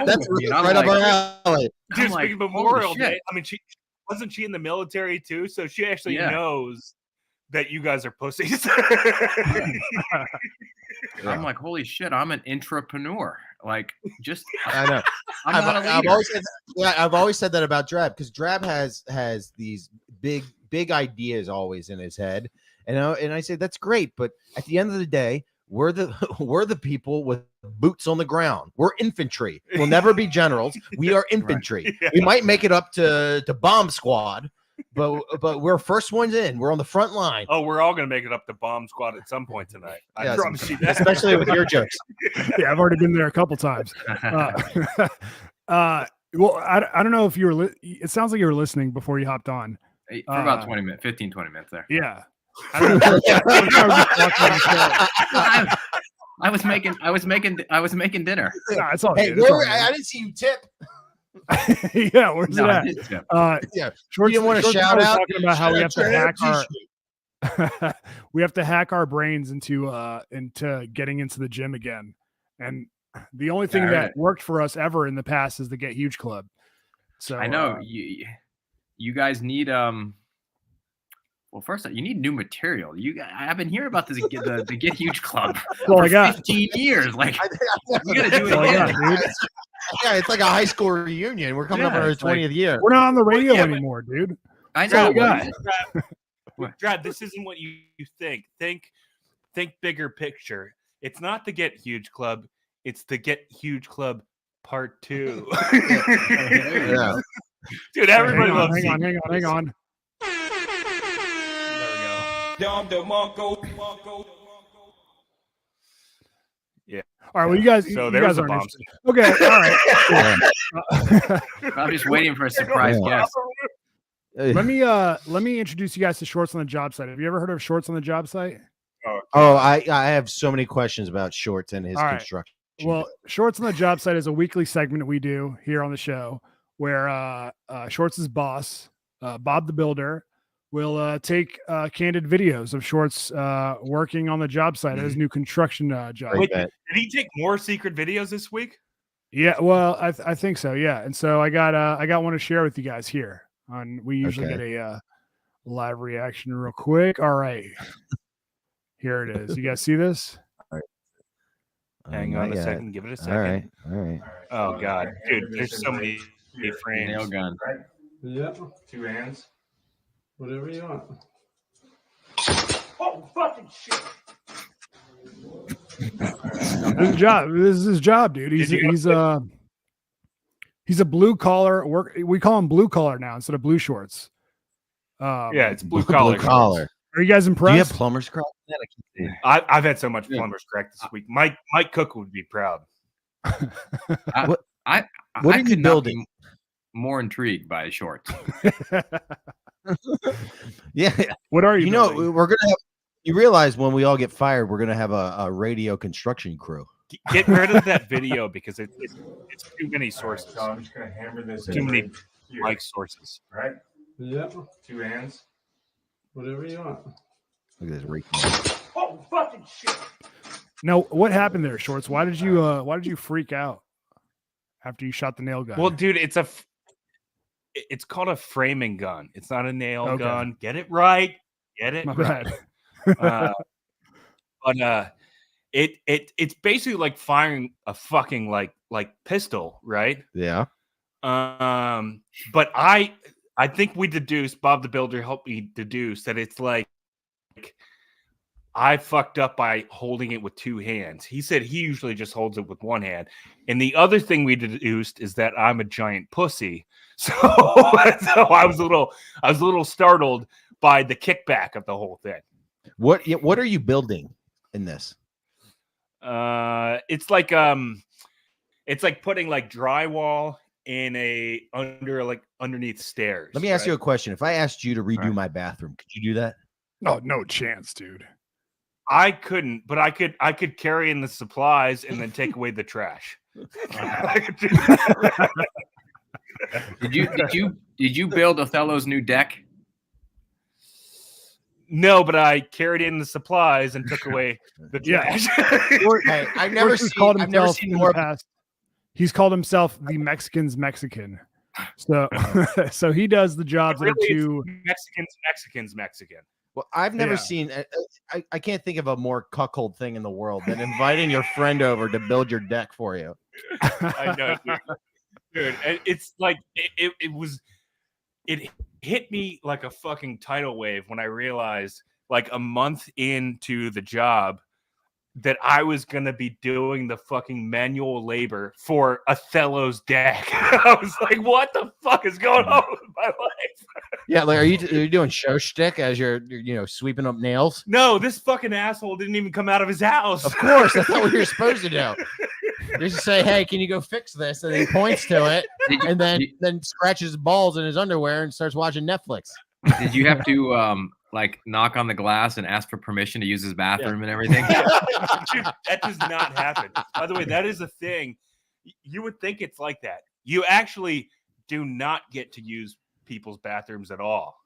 that's right up our alley. Dude, speaking of Memorial Day, I mean, wasn't she in the military too? So she actually knows that you guys are pussies. I'm like, holy shit, I'm an intrapreneur. I know. I've always said that about Drab, because Drab has these big ideas always in his head. And I say that's great, but at the end of the day, we're the people with boots on the ground. We're infantry. We'll never be generals. We are infantry. Right. Yeah. We might make it up to bomb squad, but we're first ones in. We're on the front line. Oh, we're all gonna make it up to bomb squad at some point tonight. I promise you that. Especially with your jokes. Yeah, I've already been there a couple times. Well, I don't know if you were. It sounds like you were listening before you hopped on for about 20 minutes, 15, 20 minutes there. Yeah. I was making dinner. Nah, it's all good. I didn't see you tip. Yeah, where's it at? Shorts, you didn't want to shout out talking about how we have to hack our we have to hack our brains into getting into the gym again. And the only thing that worked for us ever in the past is the Get Huge Club. So I know you guys need well, first you need new material. I've been hearing about the Get Huge Club for 15 years. We gotta do it again, dude. Yeah, it's like a high school reunion. We're coming up on our 20th year. We're not on the radio anymore, dude. I know. Drab, this isn't what you think. Think bigger picture. It's not the Get Huge Club. It's the Get Huge Club Part 2. Yeah. Dude, everybody loves it. Hang on. Yeah. All right. Well, you guys. So you there's guys a bomb. Okay. All right. I'm just waiting for a surprise guest. Let me introduce you guys to Shorts on the Job Site. Have you ever heard of Shorts on the Job Site? Oh, I have so many questions about Shorts and his construction. Well, Shorts on the Job Site is a weekly segment we do here on the show where Shorts' boss, Bob the Builder, will take candid videos of Shorts working on the job site at his new construction job. Wait, did he take more secret videos this week? Yeah, well, I think so. Yeah, and so I got one to share with you guys here. We usually get a live reaction real quick. All right, here it is. You guys see this? All right. Hang on a second. Give it a second. All right. Oh God, dude, there's so many frames. Nail gun. Right. Yep. 2 hands. Whatever you want. Oh, fucking shit. This is his job, dude. He's a blue collar we call him blue collar now instead of blue shorts. Yeah, it's blue collar. Are you guys impressed? Do you have plumber's crack? I've had so much plumber's crack this week. Mike Cook would be proud. What are you building? More intrigued by shorts. Yeah. What are you? You know, we're gonna have. You realize when we all get fired, we're gonna have a radio construction crew. Get rid of that video because it's too many sources. So I'm just gonna hammer this. Too many Mike sources. Right. Yep. 2 hands. Whatever you want. Look at this rake. Oh fucking shit! No, what happened there, Shorts? Why did you freak out after you shot the nail gun? Well, dude, it's called a framing gun. It's not a nail gun. Get it right. Get it right. But it's basically like firing a fucking like like pistol, right? Yeah. But I think we deduced, Bob the Builder helped me deduce that it's like I fucked up by holding it with two hands. He said he usually just holds it with one hand. And the other thing we deduced is that I'm a giant pussy. So, so I was a little startled by the kickback of the whole thing. What are you building in this? It's like putting like drywall in underneath stairs. Let me ask you a question. If I asked you to redo my bathroom, could you do that? No chance, dude. I couldn't, but I could carry in the supplies and then take away the trash. Did you build Othello's new deck? No, but I carried in the supplies and took away the trash. Hey, I've never seen more past. He's called himself the Mexican's Mexican. So so he does the jobs that are too Mexican. Well, I've never seen. I can't think of a more cuckold thing in the world than inviting your friend over to build your deck for you. I know, dude. It's like it hit me like a fucking tidal wave when I realized, like a month into the job, that I was going to be doing the fucking manual labor for Othello's deck. I was like, what the fuck is going on with my life? Yeah, like, are you doing show shtick as you're sweeping up nails? No, this fucking asshole didn't even come out of his house. Of course, that's not what you're supposed to do. You just say, hey, can you go fix this? And he points to it and then scratches balls in his underwear and starts watching Netflix. Did you have to like knock on the glass and ask for permission to use his bathroom and everything? Dude, that does not happen. By the way, that is a thing. You would think it's like that. You actually do not get to use people's bathrooms at all.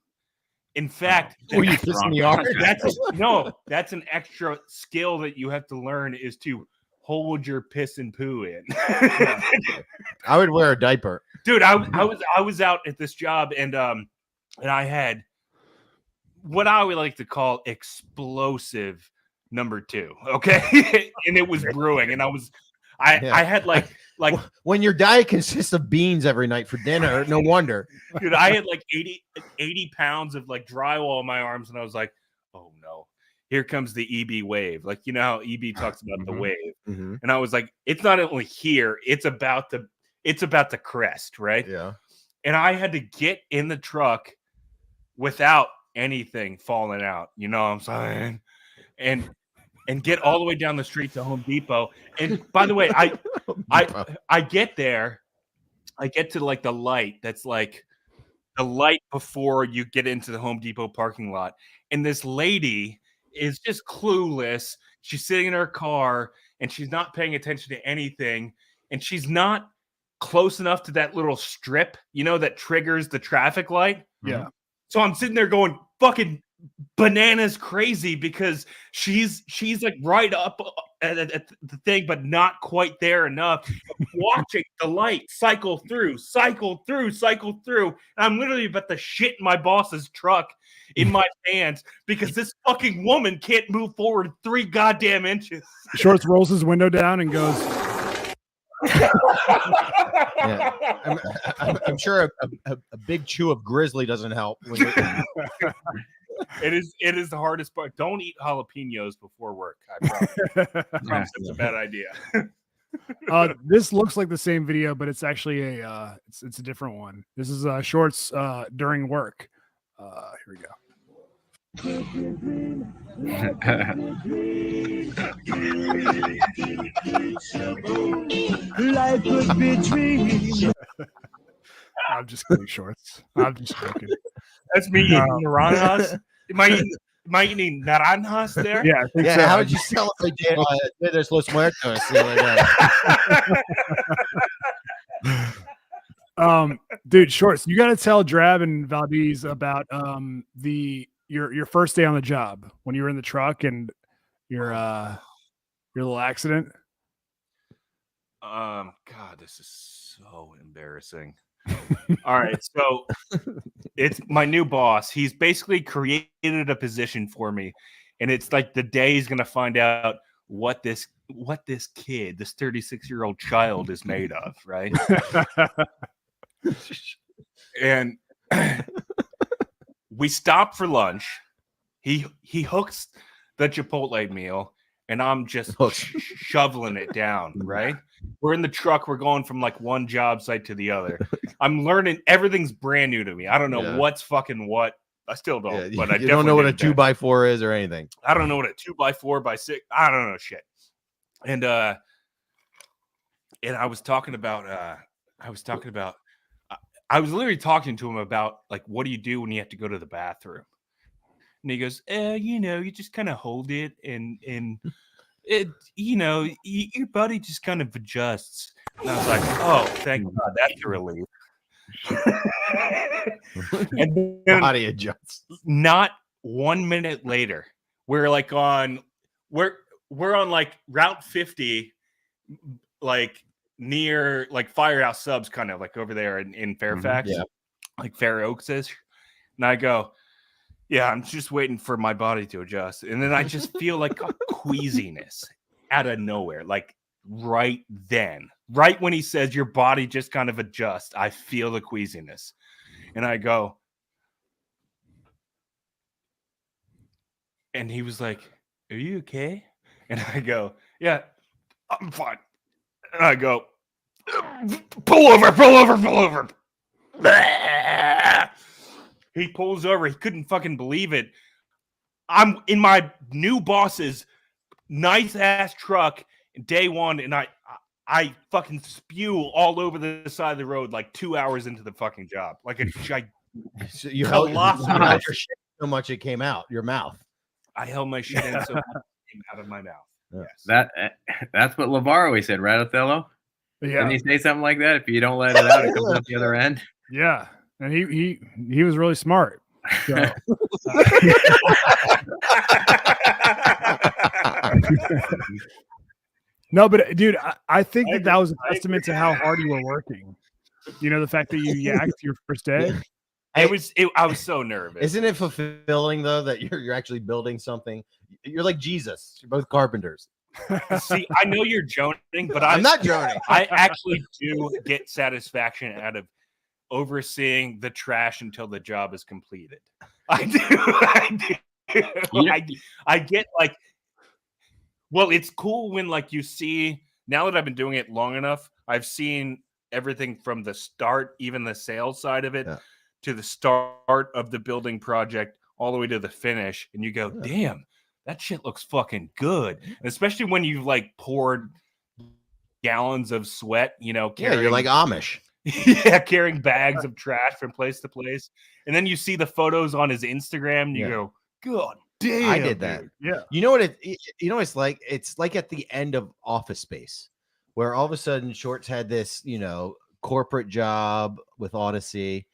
In fact, that's an extra skill that you have to learn, is to hold your piss and poo in. I would wear a diaper. Dude, I was out at this job and I had what I would like to call explosive number 2. Okay. And it was brewing. And I had like when your diet consists of beans every night for dinner, no wonder. Dude, I had like 80 pounds of like drywall in my arms, and I was like, oh no, here comes the EB wave. Like, you know how EB talks about the wave. Mm-hmm. And I was like, it's not only here, it's about to crest, right? Yeah. And I had to get in the truck without anything falling out, you know what I'm saying? And get all the way down the street to Home Depot. And by the way, I get there, I get to like the light that's like the light before you get into the Home Depot parking lot. And this lady is just clueless. She's sitting in her car and she's not paying attention to anything. And she's not close enough to that little strip, you know, that triggers the traffic light. Yeah. So I'm sitting there going fucking bananas crazy because she's like right up at the thing, but not quite there enough. Watching the light cycle through. And I'm literally about to shit in my boss's truck in my pants because this fucking woman can't move forward 3 goddamn inches. Shorts rolls his window down and goes. Yeah. I'm sure a big chew of grizzly doesn't help. It is the hardest part. Don't eat jalapenos before work. I promise. It's a bad idea. This looks like the same video, but it's actually it's a different one. This is Shorts during work. Here we go. Life could be dream. I'm just kidding, Shorts. I'm just joking. That's me eating naranjas. Am I eating naranjas there? Yeah, I think so. How would you celebrate Dia de los Muertos? Dude, Shorts, you got to tell Drab and Valdez about your first day on the job when you were in the truck and your little accident. God, this is so embarrassing. All right, so it's my new boss. He's basically created a position for me, and it's like the day he's gonna find out what this kid, this 36-year-old child, is made of, right? And we stop for lunch. He hooks the Chipotle meal, and I'm just shoveling it down, right? We're in the truck. We're going from like one job site to the other. I'm learning. Everything's brand new to me. I don't know what's fucking what. I still don't. But I don't know what a 2x4 is or anything. I don't know what a 2x4x6. I don't know shit. And I was talking about. I was literally talking to him about like, what do you do when you have to go to the bathroom? And he goes, you just kind of hold it and it, your body just kind of adjusts. And I was like, oh, thank God, that's a relief. And then, body adjusts. Not 1 minute later, we're on like Route 50, like near like Firehouse Subs, kind of like over there in Fairfax, like Fair Oaks is. And I go, yeah, I'm just waiting for my body to adjust. And then I just feel like a queasiness out of nowhere. Like right then, right when he says your body just kind of adjusts, I feel the queasiness. And I go, and he was like, are you okay? And I go, yeah, I'm fine. And I go, pull over. He pulls over. He couldn't fucking believe it. I'm in my new boss's nice ass truck day one, and I fucking spew all over the side of the road like 2 hours into the fucking job, like a giant. So you held your shit so much it came out your mouth. I held my shit in so much it came out of my mouth. Yes. That's what LeVar always said, right, Othello? Yeah. Didn't he say something like that? If you don't let it out, it comes out the other end. Yeah. And he was really smart. So. No, but dude, I think that was a testament to how hard you were working. The fact that you yacked your first day. I was so nervous. Isn't it fulfilling though that you're actually building something? You're like Jesus. You're both carpenters. See, I know you're joking, but I'm not joking. I actually do get satisfaction out of overseeing the trash until the job is completed. I do. I get like, well, it's cool when like you see, now that I've been doing it long enough, I've seen everything from the start, even the sales side of it, to the start of the building project, all the way to the finish. And you go, damn, that shit looks fucking good. And especially when you've like poured gallons of sweat, carrying, you're like Amish. Yeah, carrying bags of trash from place to place. And then you see the photos on his Instagram and you go, God damn. I did that. Dude. Yeah. You know what it's like? It's like at the end of Office Space, where all of a sudden Shorts had this, corporate job with Odyssey.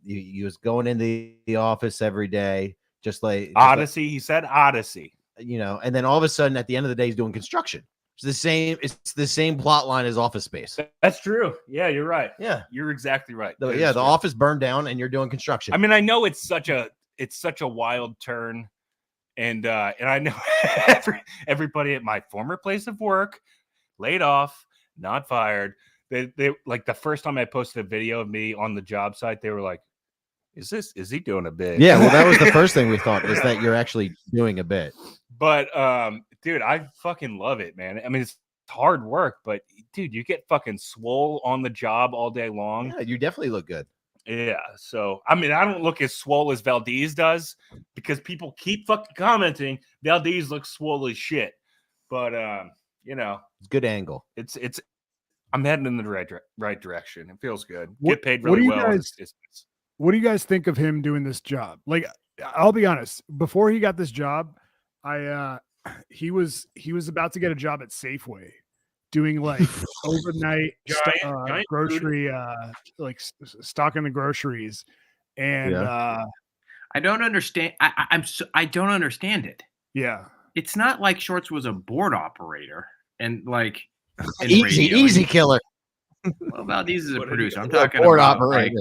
He was going into the office every day, just like Odyssey. He said Odyssey. And then all of a sudden at the end of the day, he's doing construction. It's the same plot line as Office Space. That's true. Yeah, you're right. Yeah, you're exactly right. The office burned down and you're doing construction. I mean, I know it's such a wild turn, and I know everybody at my former place of work, laid off, not fired. They like the first time I posted a video of me on the job site, they were like, is he doing a bit? Yeah, well, that was the first thing we thought, is that you're actually doing a bit. But dude, I fucking love it, man. I mean, it's hard work, but dude, you get fucking swole on the job all day long. Yeah, you definitely look good. Yeah. So, I mean, I don't look as swole as Valdez does, because people keep fucking commenting Valdez looks swole as shit. But it's good angle. It's I'm heading in the right direction. It feels good. Get paid really well. What do you guys think of him doing this job? Like, I'll be honest, before he got this job, he was about to get a job at Safeway, doing like overnight giant grocery, like stocking the groceries. And I don't understand. I don't understand it. Yeah, it's not like Shorts was a board operator and like easy killer. Well, Valdez is a producer. I'm talking about like,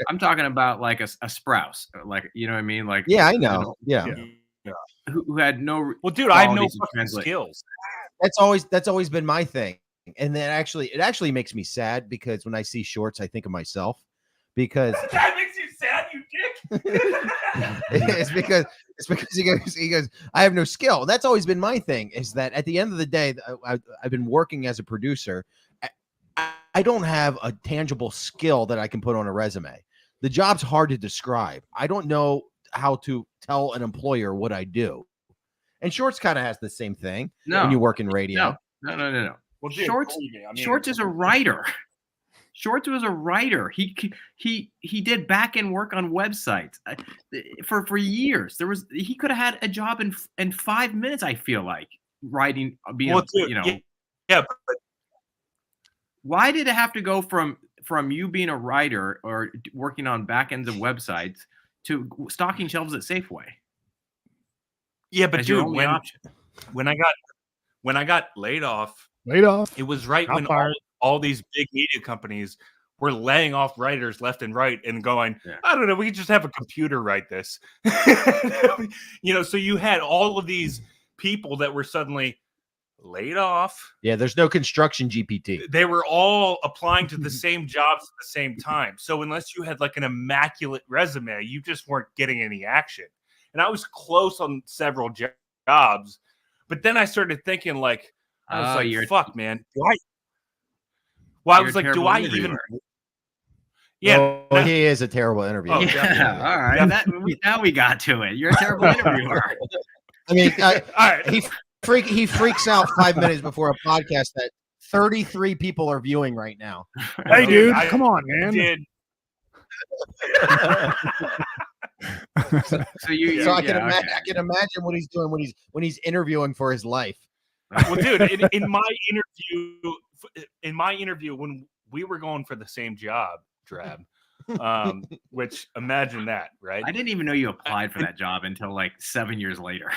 I'm talking about like a Sprouse, like, you know what I mean? Like, yeah, I know. Yeah. who had no. Well, dude, I have no fucking skills. That's always been my thing, and then it actually makes me sad because when I see Shorts, I think of myself because that makes you sad, you dick. it's because he goes, I have no skill. That's always been my thing. Is that at the end of the day, I've been working as a producer. I don't have a tangible skill that I can put on a resume. The job's hard to describe. I don't know how to tell an employer what I do. And Shorts kind of has the same thing when you work in radio. No. Well, Shorts is a writer. Shorts was a writer. He did back-end work on websites for years. He could have had a job in 5 minutes. I feel like writing, being yeah. But why did it have to go from you being a writer or working on back ends of websites to stocking shelves at Safeway? Yeah, but dude, when I got laid off, it was right when all these big media companies were laying off writers left and right and going, I don't know, we could just have a computer write this. So you had all of these people that were suddenly laid off. Yeah, there's no construction GPT. They were all applying to the same jobs at the same time. So unless you had like an immaculate resume, you just weren't getting any action. And I was close on several jobs, but then I started thinking like, fuck, man. I was like, do I even? Yeah, he is a terrible interviewer. Oh, yeah, all right. Now we got to it. You're a terrible interviewer. I mean, all right. He freaks out 5 minutes before a podcast that 33 people are viewing right now. Hey, dude, come on, man. So I can imagine what he's doing when he's interviewing for his life. Well, dude, in my interview when we were going for the same job, Drab, which imagine that, right? I didn't even know you applied for that job until like 7 years later.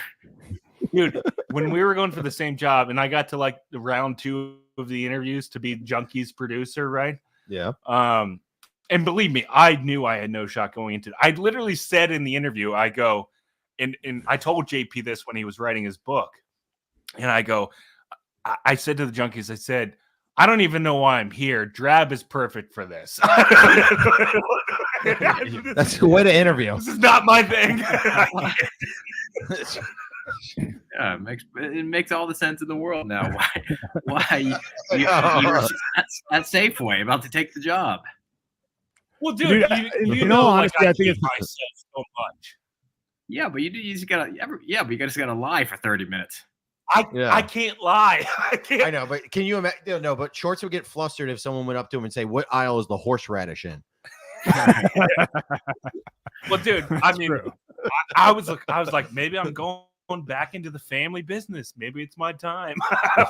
Dude, when we were going for the same job and I got to like the round 2 of the interviews to be Junkie's producer, right? Yeah. And believe me, I knew I had no shot going into it. I literally said in the interview, I go, and I told JP this when he was writing his book. And I go, I said to the Junkies, I said, I don't even know why I'm here. Drab is perfect for this. That's the way to interview. This is not my thing. Yeah, it makes all the sense in the world now. Why you're at Safeway about to take the job? Well, dude, you know, honestly, I think it's myself so much. Yeah, but you just gotta lie for 30 minutes. I can't lie. I can't. I know, but can you imagine? No, but Shorts would get flustered if someone went up to him and say, "What aisle is the horseradish in?" Well, dude, I mean, I was like, maybe I'm going back into the family business. Maybe it's my time. I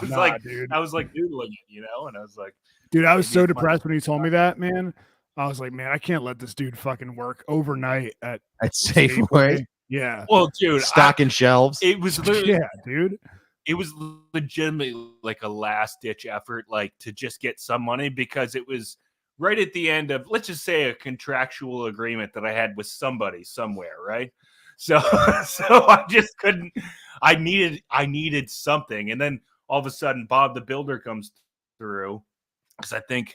was doodling it, you know, and I was like, dude, I was so depressed when he told me that, man. I was like, man, I can't let this dude fucking work overnight at Safeway. Yeah. Well, dude, stocking shelves. It was literally, yeah, dude. It was legitimately like a last ditch effort, like to just get some money because it was right at the end of, let's just say, a contractual agreement that I had with somebody somewhere, right? So I just couldn't. I needed something, and then all of a sudden, Bob the Builder comes through because I think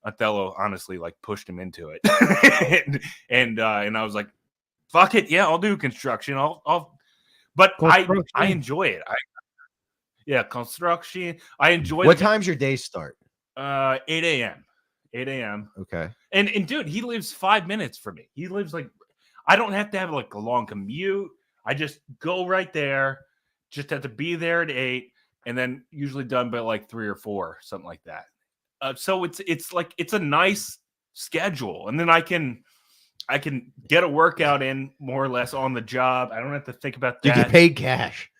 Othello honestly like pushed him into it, and I was like, "Fuck it, yeah, I'll do construction. But I enjoy it. Construction. I enjoy. What time's your day start? 8 a.m. 8 a.m. Okay. And dude, he lives 5 minutes from me. He lives like, I don't have to have like a long commute. I just go right there. Just have to be there at 8, and then usually done by like 3 or 4, something like that. So it's like it's a nice schedule, and then I can get a workout in more or less on the job. I don't have to think about that. You get paid cash.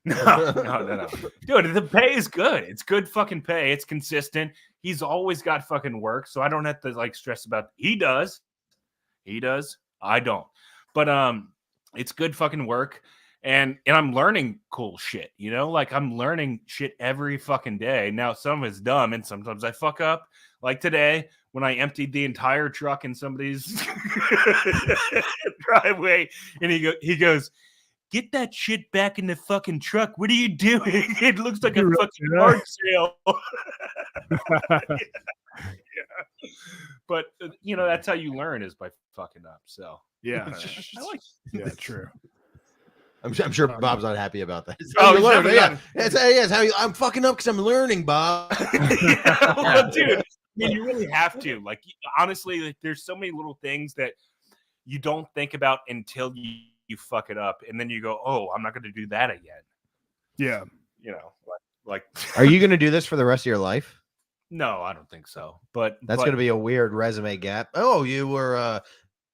No. Dude, the pay is good. It's good fucking pay. It's consistent. He's always got fucking work, so I don't have to like stress about. He does. I don't. But it's good fucking work, and I'm learning cool shit. You know, like I'm learning shit every fucking day. Now some of it's dumb, and sometimes I fuck up. Like today when I emptied the entire truck in somebody's driveway, and he goes. get that shit back in the fucking truck. What are you doing? It looks like a fucking yard sale. But that's how you learn, is by fucking up. So yeah, I like. Yeah, true. I'm sure Bob's not happy about that. I'm fucking up because I'm learning, Bob. Well, dude, I mean, you really have to. Like, honestly, like, there's so many little things that you don't think about until you fuck it up, and then you go, "Oh, I'm not going to do that again." Yeah, like. Are you going to do this for the rest of your life? No, I don't think so. But that's going to be a weird resume gap. Oh, you were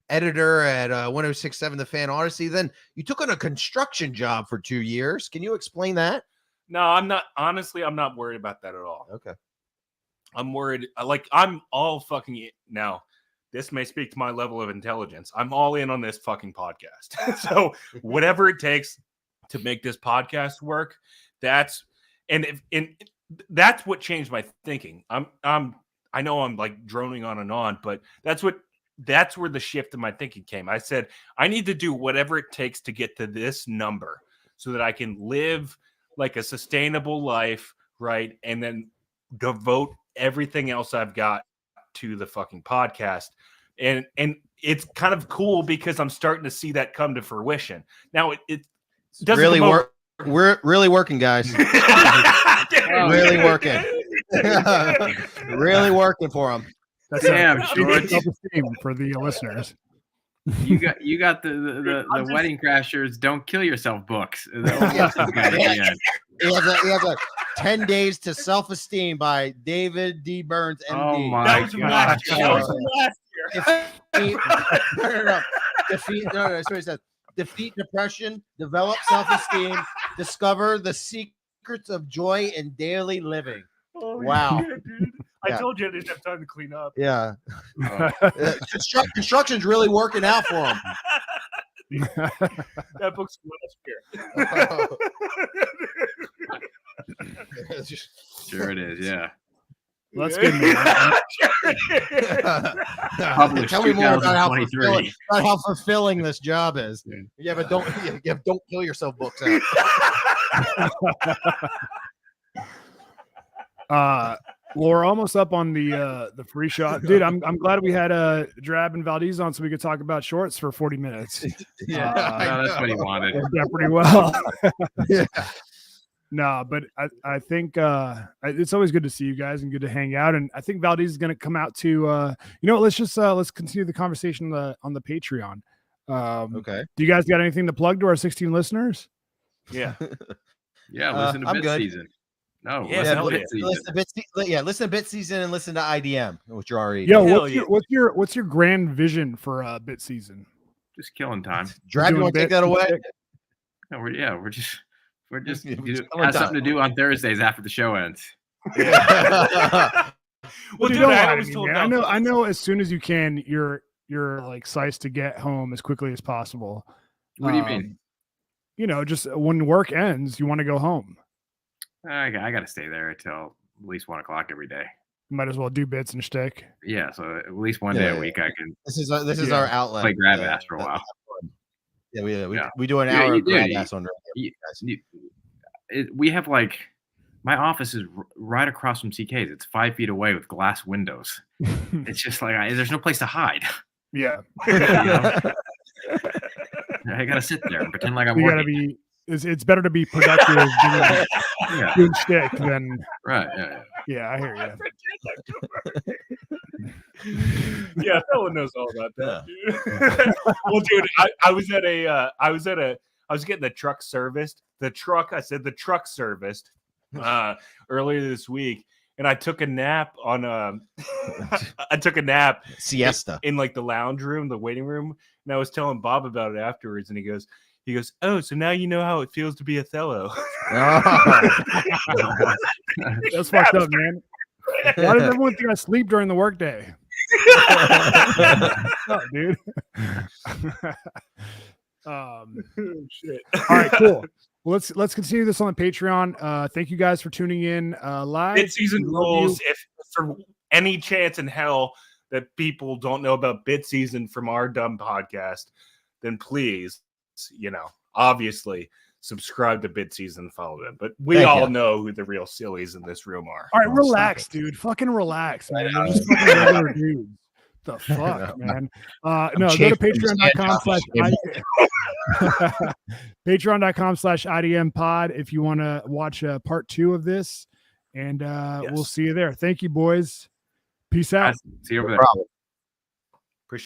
editor at 106.7 The Fan Odyssey. Then you took on a construction job for 2 years. Can you explain that? No, I'm not. Honestly, I'm not worried about that at all. Okay. I'm worried. I'm all fucking now. This may speak to my level of intelligence. I'm all in on this fucking podcast. So whatever it takes to make this podcast work, that's what changed my thinking. I know I'm like droning on, but that's where the shift in my thinking came. I said, I need to do whatever it takes to get to this number so that I can live like a sustainable life, right? And then devote everything else I've got to the fucking podcast. And it's kind of cool because I'm starting to see that come to fruition. Now it doesn't really work. We're really working, guys. Really working. Really working for them. That's damn, George. For the listeners. You got the Wedding Crashers Don't Kill Yourself books. He has a 10 Days to Self-Esteem by David D. Burns, MD. Oh my That was from last year. No, that's what he says. Defeat depression, develop self-esteem, discover the secrets of joy in daily living. Oh, wow. Yeah, dude. I told you I didn't have time to clean up. Yeah. Construction's really working out for him. That book's from last year. Sure it is, yeah. Well, that's good. Tell me more about how fulfilling this job is. Yeah, but don't kill yourself books out. Well, we're almost up on the free shot, dude. I'm glad we had Drab and Valdez on so we could talk about shorts for 40 minutes. Yeah, that's what he wanted. Yeah, pretty well. Yeah. No, but I think it's always good to see you guys and good to hang out. And I think Valdez is going to come out to let's continue the conversation on the Patreon. Okay. Do you guys got anything to plug to our 16 listeners? Yeah. Yeah. Listen to Bit Season. No, listen to Bit Season and listen to IDM, which you're already. Yo, what's your grand vision for Bit Season? Just killing time. Drab, you want to take that away? No, we're just have something to do on Thursdays after the show ends. Well, dude, I know. As soon as you can, you're like sized to get home as quickly as possible. What do you mean? Just when work ends, you want to go home. I got to stay there until at least 1 o'clock every day. Might as well do bits and shtick. Yeah, so at least one day a week I can. This is our outlet. Play grab ass for a while. Yeah, we do an hour of grab ass on we have my office is right across from CK's. It's 5 feet away with glass windows. It's just like there's no place to hide. Yeah. I got to sit there and pretend like I'm working. It's better to be productive doing shtick than right. Yeah, I hear you. Yeah, Phil knows all about that. Dude. Well, dude, I was getting the truck serviced. The truck serviced earlier this week, and I took a nap on siesta in like the lounge room, the waiting room, and I was telling Bob about it afterwards, and he goes, oh, so now you know how it feels to be Othello. That's fucked up, man. Why does everyone think I sleep during the workday? Oh, dude. Shit. All right, cool. Well, let's continue this on the Patreon. Thank you guys for tuning in live. Bit Season rules. If for any chance in hell that people don't know about Bit Season from our dumb podcast, then please, obviously subscribe to Bidsies and follow them. But we all know who the real sillies in this room are. All right, relax, dude. Fucking relax, man. They're just fucking regular dudes. The fuck, man. No, go to patreon.com/patreon.com/IDM pod if you want to watch part 2 of this. And we'll see you there. Thank you, boys. Peace out. See you over there.